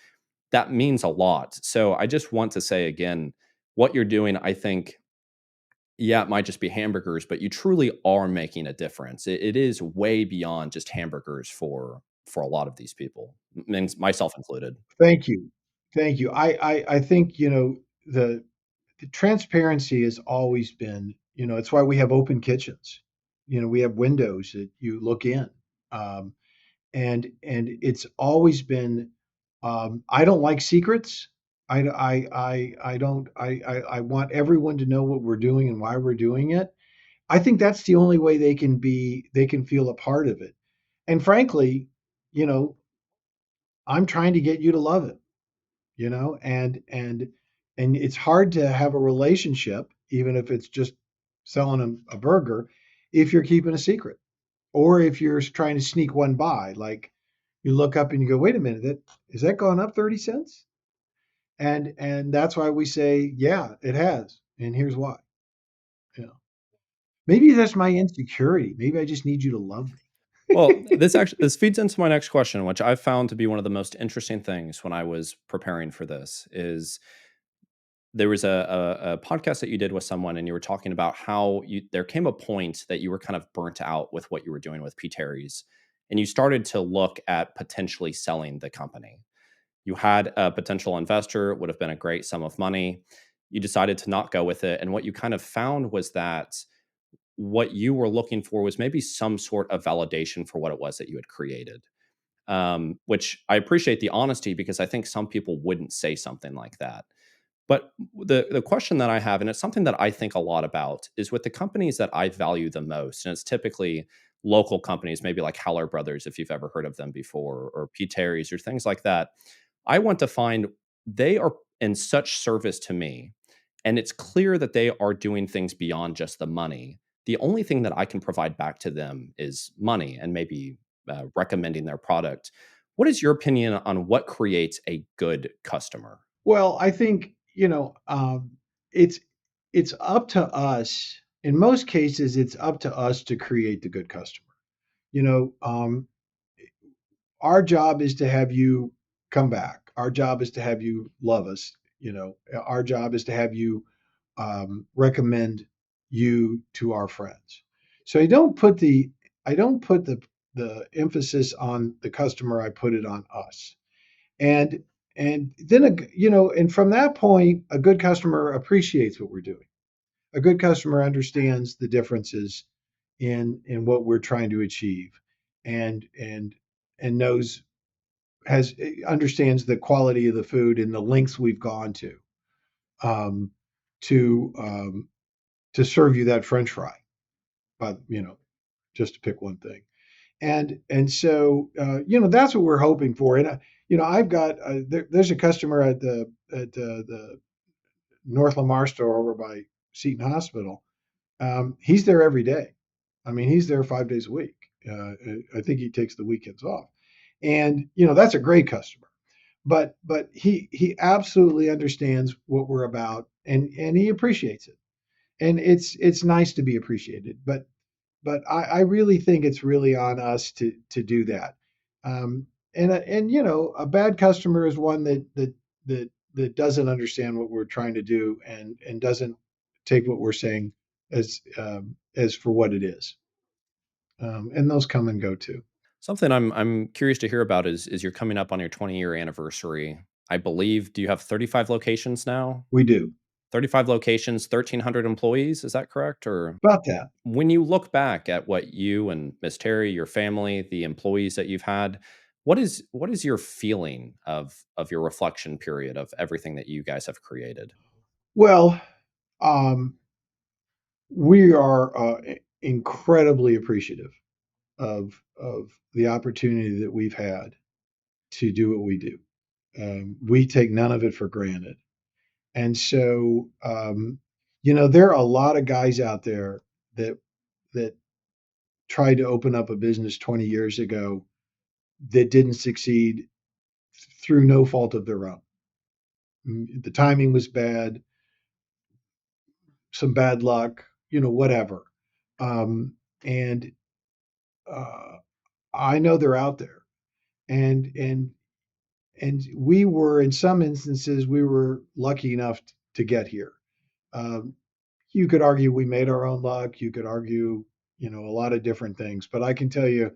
That means a lot. So I just want to say again, what you're doing, I think, yeah, it might just be hamburgers, but you truly are making a difference. It is way beyond just hamburgers for a lot of these people, myself included. Thank you, thank you. I think the transparency has always been. It's why we have open kitchens. We have windows that you look in, um, and it's always been. I don't like secrets. I don't. I want everyone to know what we're doing and why we're doing it. I think that's the only way they can feel a part of it. And frankly, you know, I'm trying to get you to love it, and it's hard to have a relationship, even if it's just selling a burger, if you're keeping a secret or if you're trying to sneak one by. Like you look up and you go, wait a minute, that is that gone up 30 cents? And that's why we say, yeah, it has. And here's why. You know, maybe that's my insecurity. Maybe I just need you to love me. Well, this feeds into my next question, which I found to be one of the most interesting things when I was preparing for this. Is there was a podcast that you did with someone, and you were talking about how there came a point that you were kind of burnt out with what you were doing with P.Terry's, and you started to look at potentially selling the company. You had a potential investor, it would have been a great sum of money. You decided to not go with it, and what you kind of found was that what you were looking for was maybe some sort of validation for what it was that you had created. Which I appreciate the honesty, because I think some people wouldn't say something like that. But the question that I have, and it's something that I think a lot about, is with the companies that I value the most, and it's typically local companies, maybe like Haller Brothers, if you've ever heard of them before, or P. Terry's, or things like that. I want to find they are in such service to me, and it's clear that they are doing things beyond just the money. The only thing that I can provide back to them is money and maybe recommending their product. What is your opinion on what creates a good customer? Well, I think, it's it's up to us. In most cases, it's up to us to create the good customer. You know, our job is to have you come back. Our job is to have you love us. Our job is to have you recommend you to our friends. So I don't put the emphasis on the customer. I put it on us. And and then and from that point, a good customer appreciates what we're doing. A good customer understands the differences in what we're trying to achieve, and knows has understands the quality of the food and the lengths we've gone um, to um, to serve you that French fry. But just to pick one thing, and so that's what we're hoping for. And I've got there's a customer at the North Lamar store over by Seton Hospital. He's there every day. I mean, he's there 5 days a week. I think he takes the weekends off, and that's a great customer. But he absolutely understands what we're about, and he appreciates it, and it's nice to be appreciated. But I really think it's really on us to do that. Um, and a bad customer is one that doesn't understand what we're trying to do, and doesn't take what we're saying as for what it is. And those come and go too. Something I'm curious to hear about is you're coming up on your 20-year anniversary. I believe, do you have 35 locations now? We do 35 locations, 1,300 employees, is that correct? Or about that. when you look back at what you and Miss Terry, your family, the employees that you've had, what is your feeling of your reflection period of everything that you guys have created? Well, um, we are incredibly appreciative of the opportunity that we've had to do what we do. We take none of it for granted. And so, there are a lot of guys out there that that tried to open up a business 20 years ago that didn't succeed through no fault of their own. The timing was bad, some bad luck, whatever. Um, and I know they're out there, and and and we were in some instances we were lucky enough to get here. Um, you could argue we made our own luck. You could argue, a lot of different things. But I can tell you,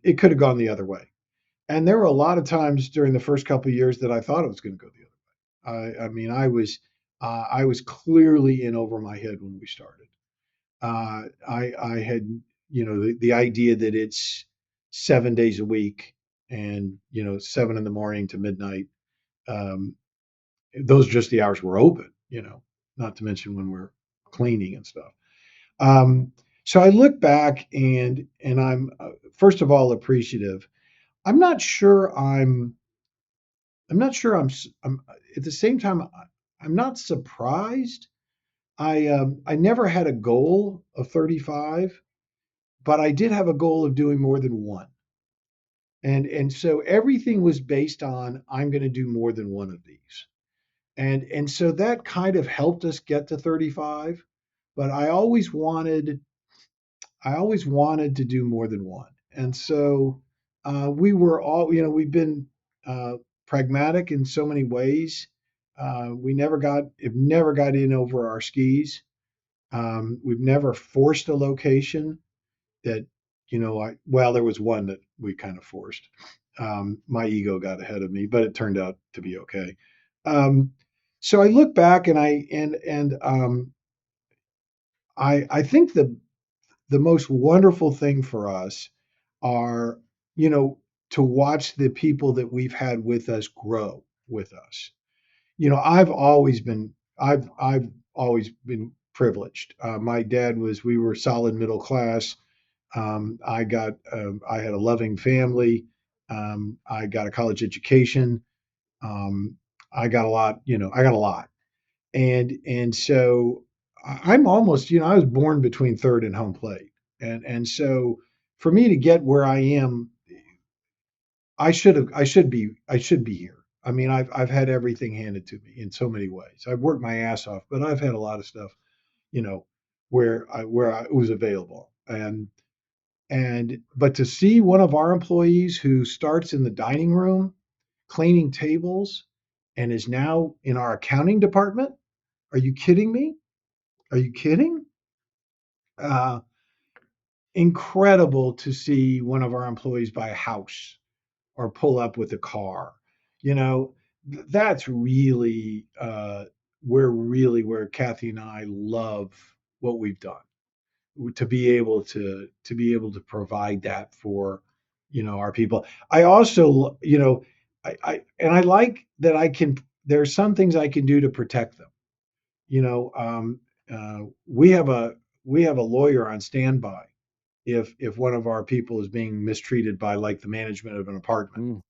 it could have gone the other way. And there were a lot of times during the first couple of years that I thought it was going to go the other way. I mean, I was clearly in over my head when we started. I had, the idea that it's 7 days a week, and 7 in the morning to midnight. Um, those are just the hours we're open. Not to mention when we're cleaning and stuff. Um, so I look back, and I'm first of all appreciative. I'm not sure I'm not sure I'm at the same time I'm not surprised. I never had a goal of 35, but I did have a goal of doing more than one. And so everything was based on I'm going to do more than one of these. And so that kind of helped us get to 35, but I always wanted to do more than one. And so we were all, we've been pragmatic in so many ways. It never got in over our skis. We've never forced a location that, well, there was one that we kind of forced. My ego got ahead of me, but it turned out to be okay. Um, so I look back and I think the most wonderful thing for us are, you know, to watch the people that we've had with us grow with us. I've always been privileged. My dad we were solid middle class. I had a loving family. I got a college education. Um, I got a lot. And so I'm almost, I was born between third and home plate. And so for me to get where I am, I should be here. I mean, I've had everything handed to me in so many ways. I've worked my ass off, but I've had a lot of stuff, you know, where it was available. But to see one of our employees who starts in the dining room cleaning tables and is now in our accounting department, are you kidding me? Are you kidding? Uh, Incredible to see one of our employees buy a house or pull up with a car. You know, that's really where Kathy and I love what we've done to be able to provide that for our people. I also I like that I can. There's some things I can do to protect them. You know, we have a lawyer on standby if one of our people is being mistreated by like the management of an apartment Mm.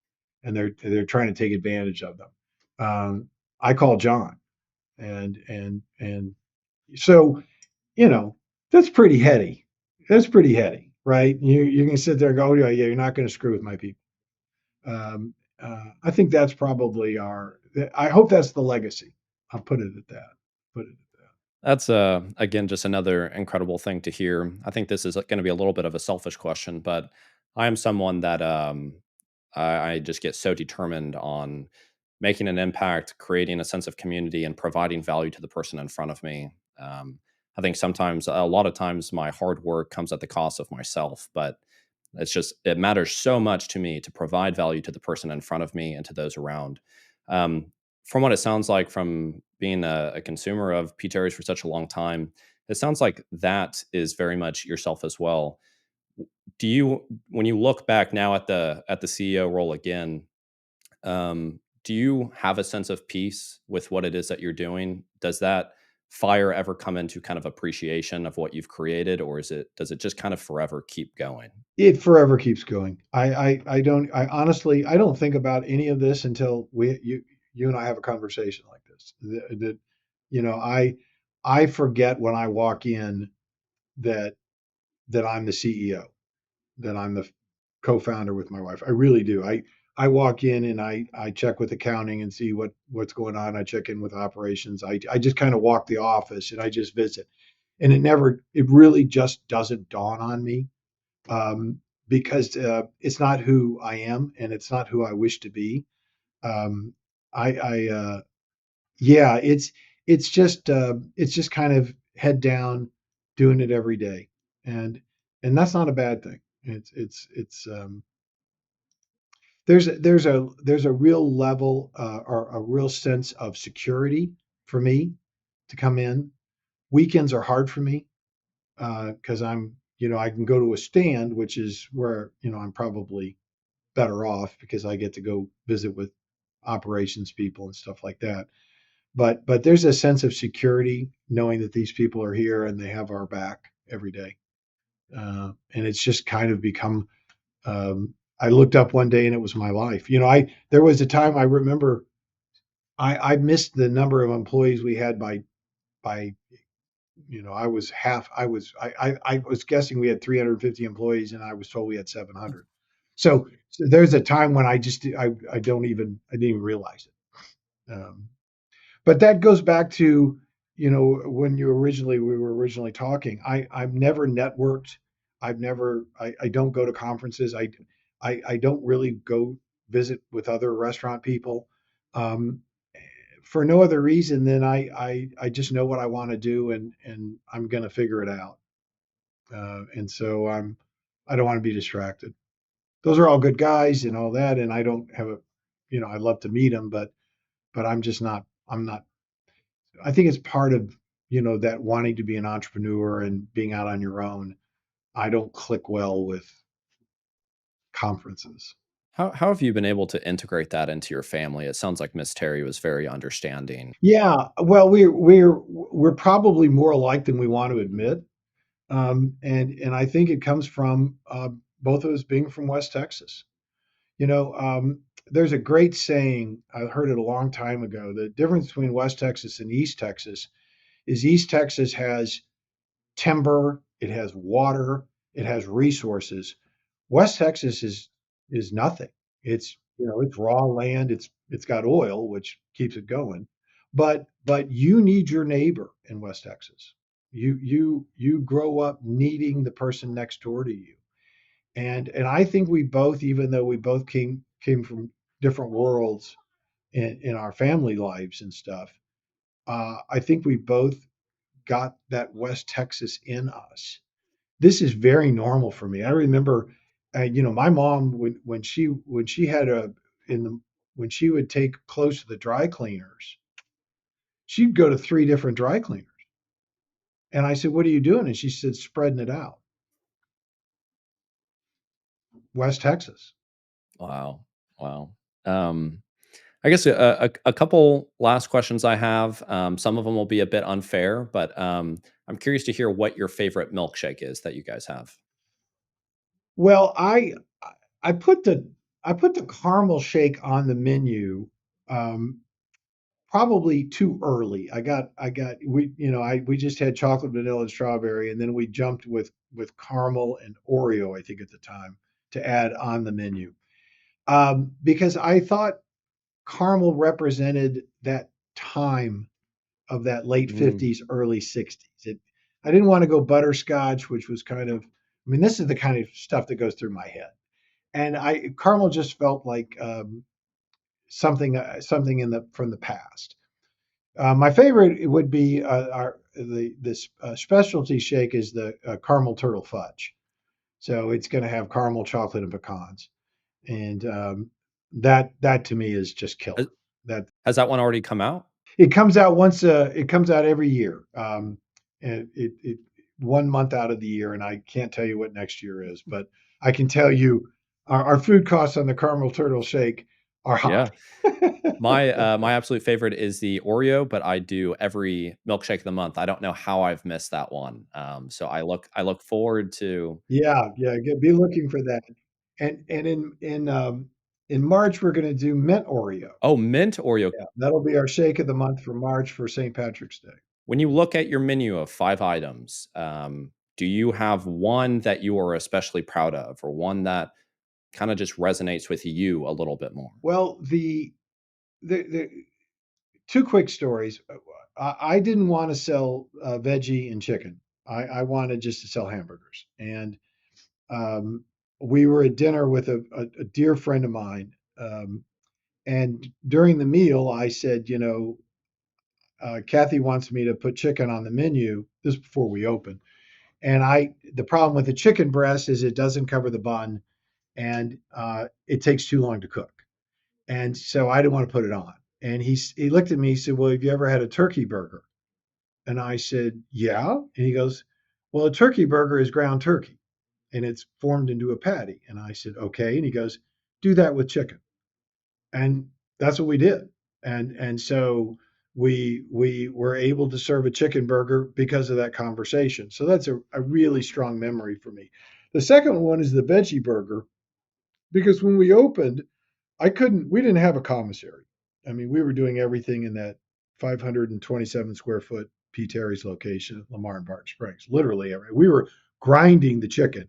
and they're trying to take advantage of them. I call John, and so you know that's pretty heady. That's pretty heady, right? You can sit there and go, oh, yeah, you're not going to screw with my people. Um, I think that's probably our. I hope that's the legacy. I'll put it at that. Put it at that. That's again just another incredible thing to hear. I think this is going to be a little bit of a selfish question, but I am someone that I just get so determined on making an impact, creating a sense of community, and providing value to the person in front of me. I think sometimes, a lot of times, my hard work comes at the cost of myself, but it matters so much to me to provide value to the person in front of me and to those around. Um, from what it sounds like, from being a consumer of P.Terry's for such a long time, it sounds like that is very much yourself as well. Do you, when you look back now at the CEO role again, do you have a sense of peace with what it is that you're doing? Does that fire ever come into kind of appreciation of what you've created, or does it just kind of forever keep going? It forever keeps going. I don't. I honestly, I don't think about any of this until you and I have a conversation like this. That I forget when I walk in that I'm the CEO, that I'm the co-founder with my wife. I really do. I walk in and I check with accounting and see what's going on. I check in with operations. I just kind of walk the office and I just visit. And it really just doesn't dawn on me because it's not who I am and it's not who I wish to be. Um, I yeah, it's just kind of head down, doing it every day, and that's not a bad thing. It's there's a real level or a real sense of security for me to come in. Weekends are hard for me because I can go to a stand, which is where I'm probably better off because I get to go visit with operations people and stuff like that. But there's a sense of security knowing that these people are here and they have our back every day. And it's just kind of become. I looked up one day and it was my life. I there was a time I remember I missed the number of employees we had by I was half I was guessing we had 350 employees and I was told we had 700. So there's a time when I didn't even realize it. But that goes back to when we were originally talking. I've never networked. I don't go to conferences. I don't really go visit with other restaurant people. Um, for no other reason than I just know what I want to do, and I'm going to figure it out. And so I don't want to be distracted. Those are all good guys and all that, and I don't have a, I'd love to meet them, but I'm just not. I'm not. I think it's part of that wanting to be an entrepreneur and being out on your own. I don't click well with conferences. How have you been able to integrate that into your family? It sounds like Miss Terry was very understanding. Yeah, well, we're probably more alike than we want to admit, and I think it comes from both of us being from West Texas. You know, there's a great saying, I heard it a long time ago. The difference between West Texas and East Texas is East Texas has timber, it has water, it has resources. West Texas is nothing. It's raw land. It's got oil, which keeps it going. But you need your neighbor in West Texas. You grow up needing the person next door to you. And I think we both, even though we both came from different worlds in our family lives and stuff, I think we both got that West Texas in us. This is very normal for me. I remember, my mom when she had a in the when she would take clothes to the dry cleaners, she'd go to three different dry cleaners. And I said, "What are you doing?" And she said, "Spreading it out." West Texas. Wow. Wow. Um, I guess a couple last questions I have. Some of them will be a bit unfair, but I'm curious to hear what your favorite milkshake is that you guys have. Well, I put the I put the caramel shake on the menu um, probably too early. I got we just had chocolate, vanilla, and strawberry, and then we jumped with caramel and Oreo, I think at the time, to add on the menu. Because I thought caramel represented that time of that late Mm. 50s, early 60s. I didn't want to go butterscotch, which was kind of, I mean, this is the kind of stuff that goes through my head. And I caramel just felt like something in the from the past. My favorite would be our the this specialty shake is the caramel turtle fudge. So it's going to have caramel, chocolate, and pecans, and that to me is just Uh, killer. That Has that one already come out? it comes out once. It comes out every year. And it 1 month out of the year, and I can't tell you what next year is, but I can tell you our food costs on the caramel turtle shake are high. Yeah. My absolute favorite is the Oreo, but I do every milkshake of the month. I don't know how I've missed that one. So I look forward to. Yeah, yeah, be looking for that. And in March we're going to do mint Oreo. Oh, mint Oreo. Yeah, that'll be our shake of the month for March for St. Patrick's Day. When you look at your menu of 5 items, do you have one that you are especially proud of or one that kinda just resonates with you a little bit more? Well, the two quick stories. I didn't want to sell veggie and chicken. I wanted just to sell hamburgers. And um, we were at dinner with a dear friend of mine. And during the meal, I said, Kathy wants me to put chicken on the menu. This is before we open. And the problem with the chicken breast is it doesn't cover the bun, and it takes too long to cook. And so I didn't want to put it on. And he looked at me. He said, "Well, have you ever had a turkey burger?" And I said, "Yeah." And he goes, "Well, a turkey burger is ground turkey, and it's formed into a patty." And I said, "Okay." And he goes, "Do that with chicken." And that's what we did. And so we were able to serve a chicken burger because of that conversation. So that's a really strong memory for me. The second one is the veggie burger because when we opened, we didn't have a commissary. I mean, we were doing everything in that 527 square foot P.Terry's location at Lamar and Barton Springs. Literally we were grinding the chicken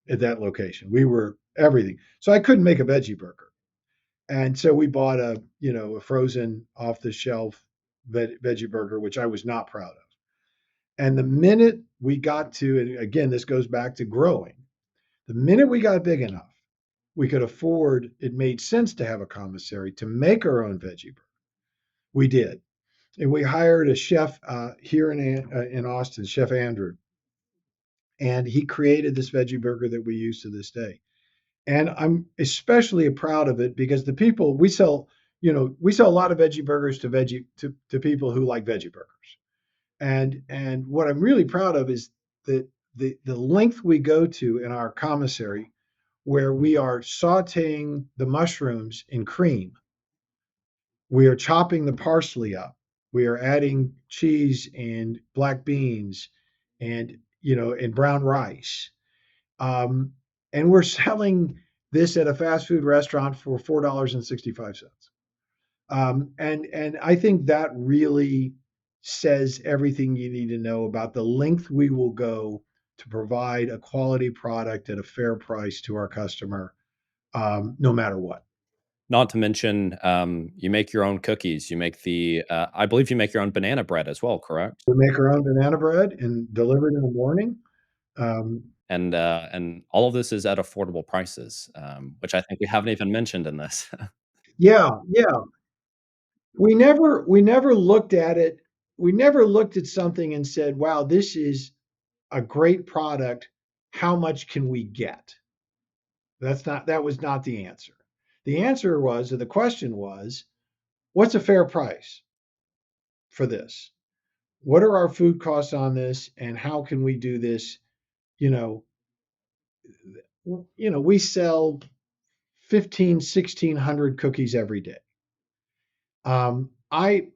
at that location. We were everything. So I couldn't make a veggie burger. And so we bought a frozen off the shelf veggie burger, which I was not proud of. And the minute we got to, and again, this goes back to growing, the minute we got big enough, we could afford, it made sense to have a commissary to make our own veggie burger. We did. And we hired a chef here in Austin, Chef Andrew, and he created this veggie burger that we use to this day. And I'm especially proud of it because the people we sell, we sell a lot of veggie burgers to people who like veggie burgers. And what I'm really proud of is that the length we go to in our commissary, where we are sautéing the mushrooms in cream, we are chopping the parsley up, we are adding cheese and black beans, and and brown rice, um, and we're selling this at a fast food restaurant for $4.65. And I think that really says everything you need to know about the length we will go to provide a quality product at a fair price to our customer, no matter what. Not to mention, you make your own cookies. You make I believe you make your own banana bread as well, correct? We make our own banana bread and deliver it in the morning. Um, And all of this is at affordable prices, which I think we haven't even mentioned in this. yeah, yeah. We never looked at it. We never looked at something and said, "Wow, this is a great product. How much can we get?" That was not the answer. The answer was, or the question was, what's a fair price for this? What are our food costs on this, and how can we do this? You know, we sell 15, 1,600 cookies every day. I,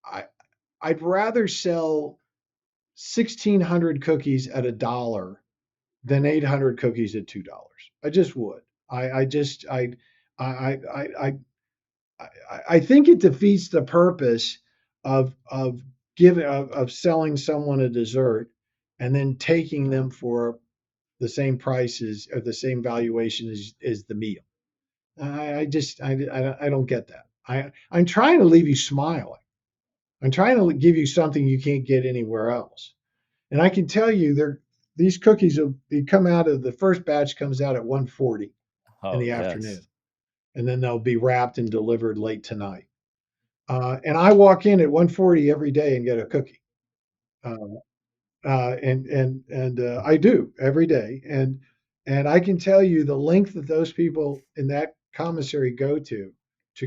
I, I'd rather sell 1,600 cookies at $1 than 800 cookies at $2. I just would. I just, I, I, I think it defeats the purpose of giving of selling someone a dessert and then taking them for the same prices or the same valuation as the meal. I just I don't get that. I'm trying to leave you smiling. I'm trying to give you something you can't get anywhere else. And I can tell you, these cookies they come out of the first batch comes out at 1:40 in Oh, the yes. afternoon, and then they'll be wrapped and delivered late tonight. And I walk in at 1:40 every day and get a cookie. Uh, and I do every day. And I can tell you the length that those people in that commissary go to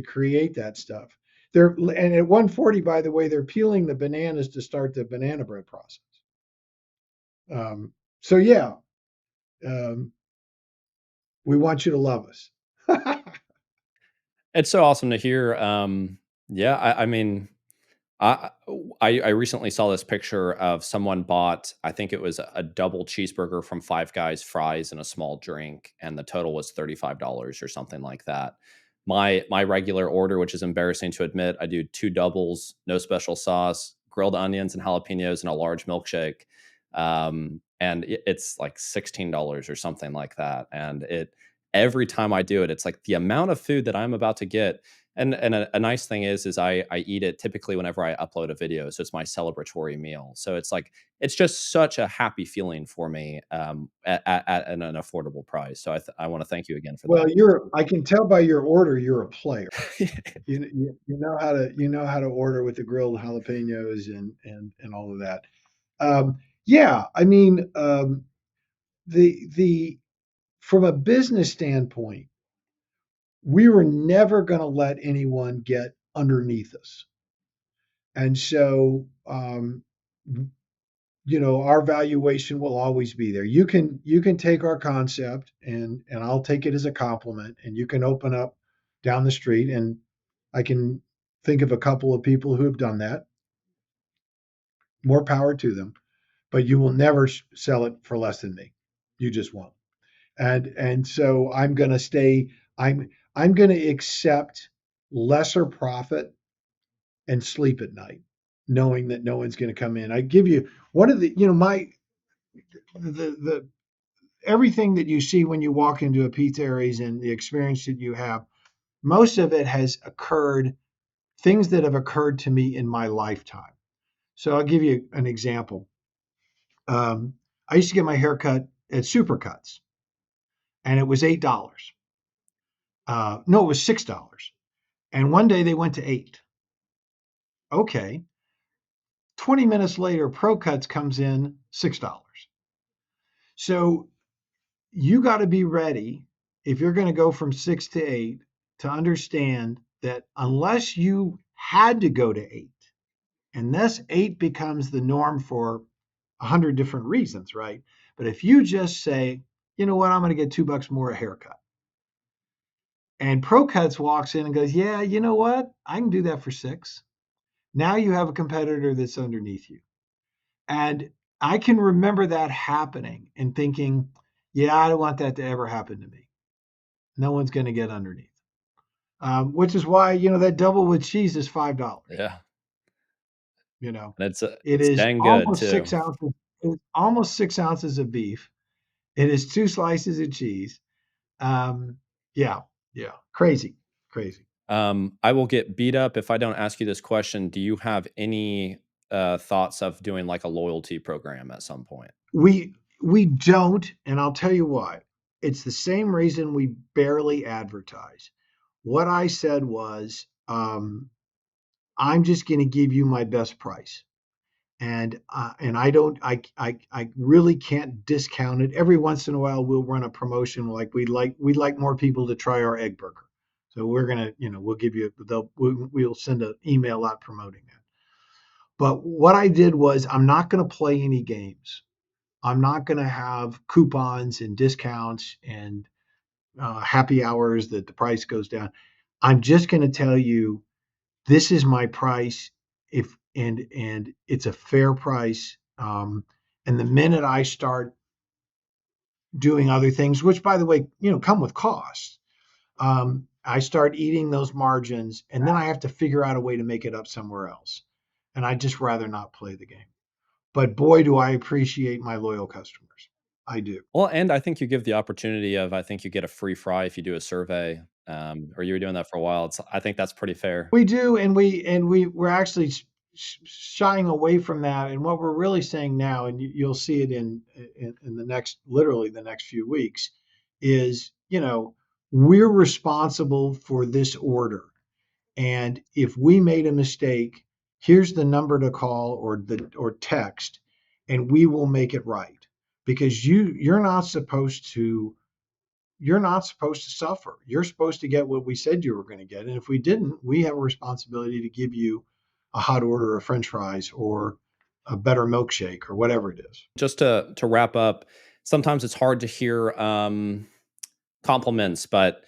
create that stuff. And at 1:40, by the way, they're peeling the bananas to start the banana bread process. So yeah, um, we want you to love us. It's so awesome to hear. Yeah, I mean, I I recently saw this picture of someone bought, I think it was a double cheeseburger from Five Guys, fries, and a small drink, and the total was $35 or something like that. My regular order, which is embarrassing to admit, I do two doubles, no special sauce, grilled onions and jalapenos, and a large milkshake. And it's like $16 or something like that. And it every time I do it, it's like the amount of food that I'm about to get, and a nice thing is I eat it typically whenever I upload a video, so it's my celebratory meal. So it's like it's just such a happy feeling for me, at an affordable price. So I want to thank you again for Well, that. I can tell by your order you're a player. You know how to order with the grilled jalapenos and all of that. Yeah, I mean, the from a business standpoint, we were never going to let anyone get underneath us, and so our valuation will always be there. You can take our concept, and I'll take it as a compliment, and you can open up down the street, and I can think of a couple of people who have done that. More power to them, but you will never sell it for less than me. You just won't. And so I'm going to stay. I'm going to accept lesser profit and sleep at night, knowing that no one's going to come in. I give you one of the my the everything that you see when you walk into a P.Terry's and the experience that you have, most of it has occurred, things that have occurred to me in my lifetime. So I'll give you an example. Um, I used to get my hair cut at Supercuts, and it was $8. No, it was $6. And one day they went to 8. Okay. 20 minutes later, Pro Cuts comes in $6. So you got to be ready if you're going to go from 6 to 8 to understand that unless you had to go to 8, and thus 8 becomes the norm for 100 different reasons, right? But if you just say, you know what, I'm going to get $2 more a haircut. And Pro Cuts walks in and goes, yeah, you know what? I can do that for 6. Now you have a competitor that's underneath you. And I can remember that happening and thinking, yeah, I don't want that to ever happen to me. No one's going to get underneath. Which is why, that double with cheese is $5. Yeah. You know, And it it's is dang good almost too. 6 ounces. It's almost 6 ounces of beef. It is 2 slices of cheese. Um, yeah, yeah, crazy, crazy. I will get beat up if I don't ask you this question. Do you have any thoughts of doing like a loyalty program at some point? We don't, and I'll tell you why. It's the same reason we barely advertise. What I said was, I'm just going to give you my best price, and I don't, I really can't discount it. Every once in a while, we'll run a promotion like we'd like more people to try our egg burger, so we're gonna, we'll give you, we'll send an email out promoting that. But what I did was, I'm not going to play any games. I'm not going to have coupons and discounts and happy hours that the price goes down. I'm just going to tell you, this is my price. If and it's a fair price. And the minute I start doing other things, which by the way, come with costs, I start eating those margins, and then I have to figure out a way to make it up somewhere else. And I'd just rather not play the game. But boy, do I appreciate my loyal customers. I do. Well, and I think you give the opportunity of I think you get a free fry if you do a survey, or you were doing that for a while. I think that's pretty fair. We do, and we're actually shying away from that. And what we're really saying now, and you'll see it in the next, literally the next few weeks, is, we're responsible for this order. And if we made a mistake, here's the number to call or text, and we will make it right. Because you're not supposed to suffer. You're supposed to get what we said you were going to get. And if we didn't, we have a responsibility to give you a hot order of French fries or a better milkshake or whatever it is. Just to wrap up, sometimes it's hard to hear compliments, but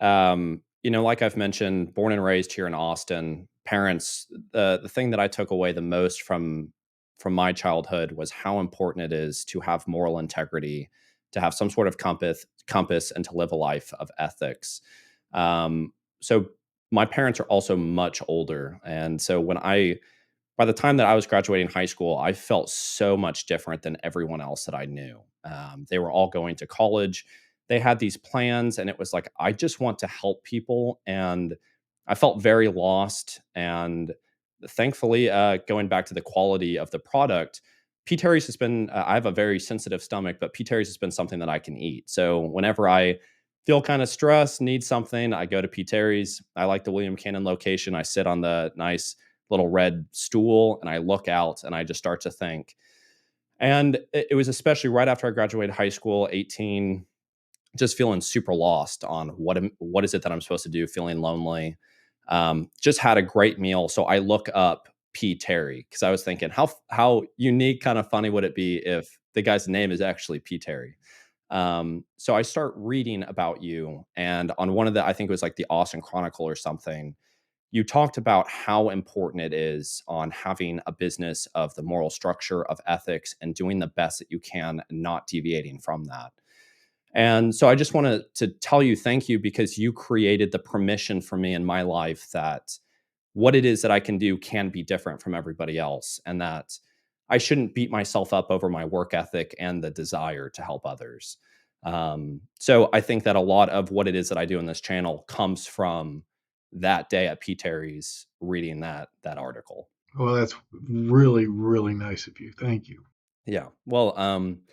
like I've mentioned, born and raised here in Austin, parents, the thing that I took away the most from my childhood was how important it is to have moral integrity, to have some sort of compass, and to live a life of ethics. So my parents are also much older, and so by the time that I was graduating high school, I felt so much different than everyone else that I knew. They were all going to college. They had these plans, and it was like, I just want to help people. And I felt very lost. And thankfully, going back to the quality of the product, P.Terry's has been, I have a very sensitive stomach, but P.Terry's has been something that I can eat. So whenever I feel kind of stressed, need something, I go to P.Terry's. I like the William Cannon location. I sit on the nice little red stool and I look out and I just start to think. And it was especially right after I graduated high school, 18, just feeling super lost on what is it that I'm supposed to do, feeling lonely. Just had a great meal. So I look up P.Terry because I was thinking, how unique, kind of funny would it be if the guy's name is actually P.Terry? So I start reading about you, and on one of I think it was like the Austin Chronicle or something, you talked about how important it is on having a business of the moral structure of ethics and doing the best that you can and not deviating from that. And so I just wanted to tell you thank you because you created the permission for me in my life that what it is that I can do can be different from everybody else, and that I shouldn't beat myself up over my work ethic and the desire to help others. So I think that a lot of what it is that I do in this channel comes from that day at P. Terry's reading that article. Well, that's really, really nice of you. Thank you. Yeah. Well,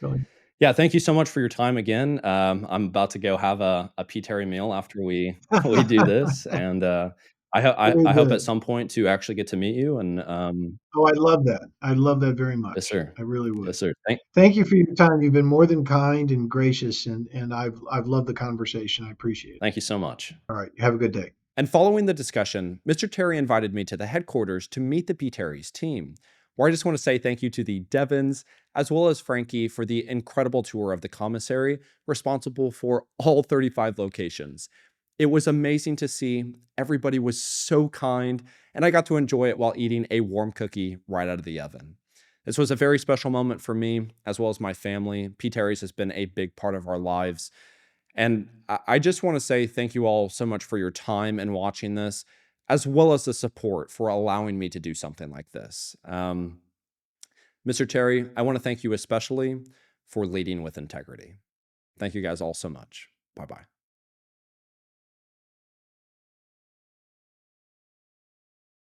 Really. yeah, thank you so much for your time again. I'm about to go have a P.Terry meal after we we do this, and Very I hope at good. some point to actually get to meet you. And Oh, I love that. I love that very yes, much. sir. I really would. Yes, sir. Thank you for your time. You've been more than kind and gracious, and I've loved the conversation. I appreciate it. Thank you so much. All right. Have a good day. And following the discussion, Mr. Terry invited me to the headquarters to meet the P.Terry's team, where I just want to say thank you to the Devons as well as Frankie for the incredible tour of the commissary, responsible for all 35 locations. It was amazing to see. Everybody was so kind, and I got to enjoy it while eating a warm cookie right out of the oven. This was a very special moment for me, as well as my family. P.Terry's has been a big part of our lives. And I just want to say thank you all so much for your time and watching this, as well as the support for allowing me to do something like this. Mr. Terry, I want to thank you especially for leading with integrity. Thank you guys all so much. Bye bye.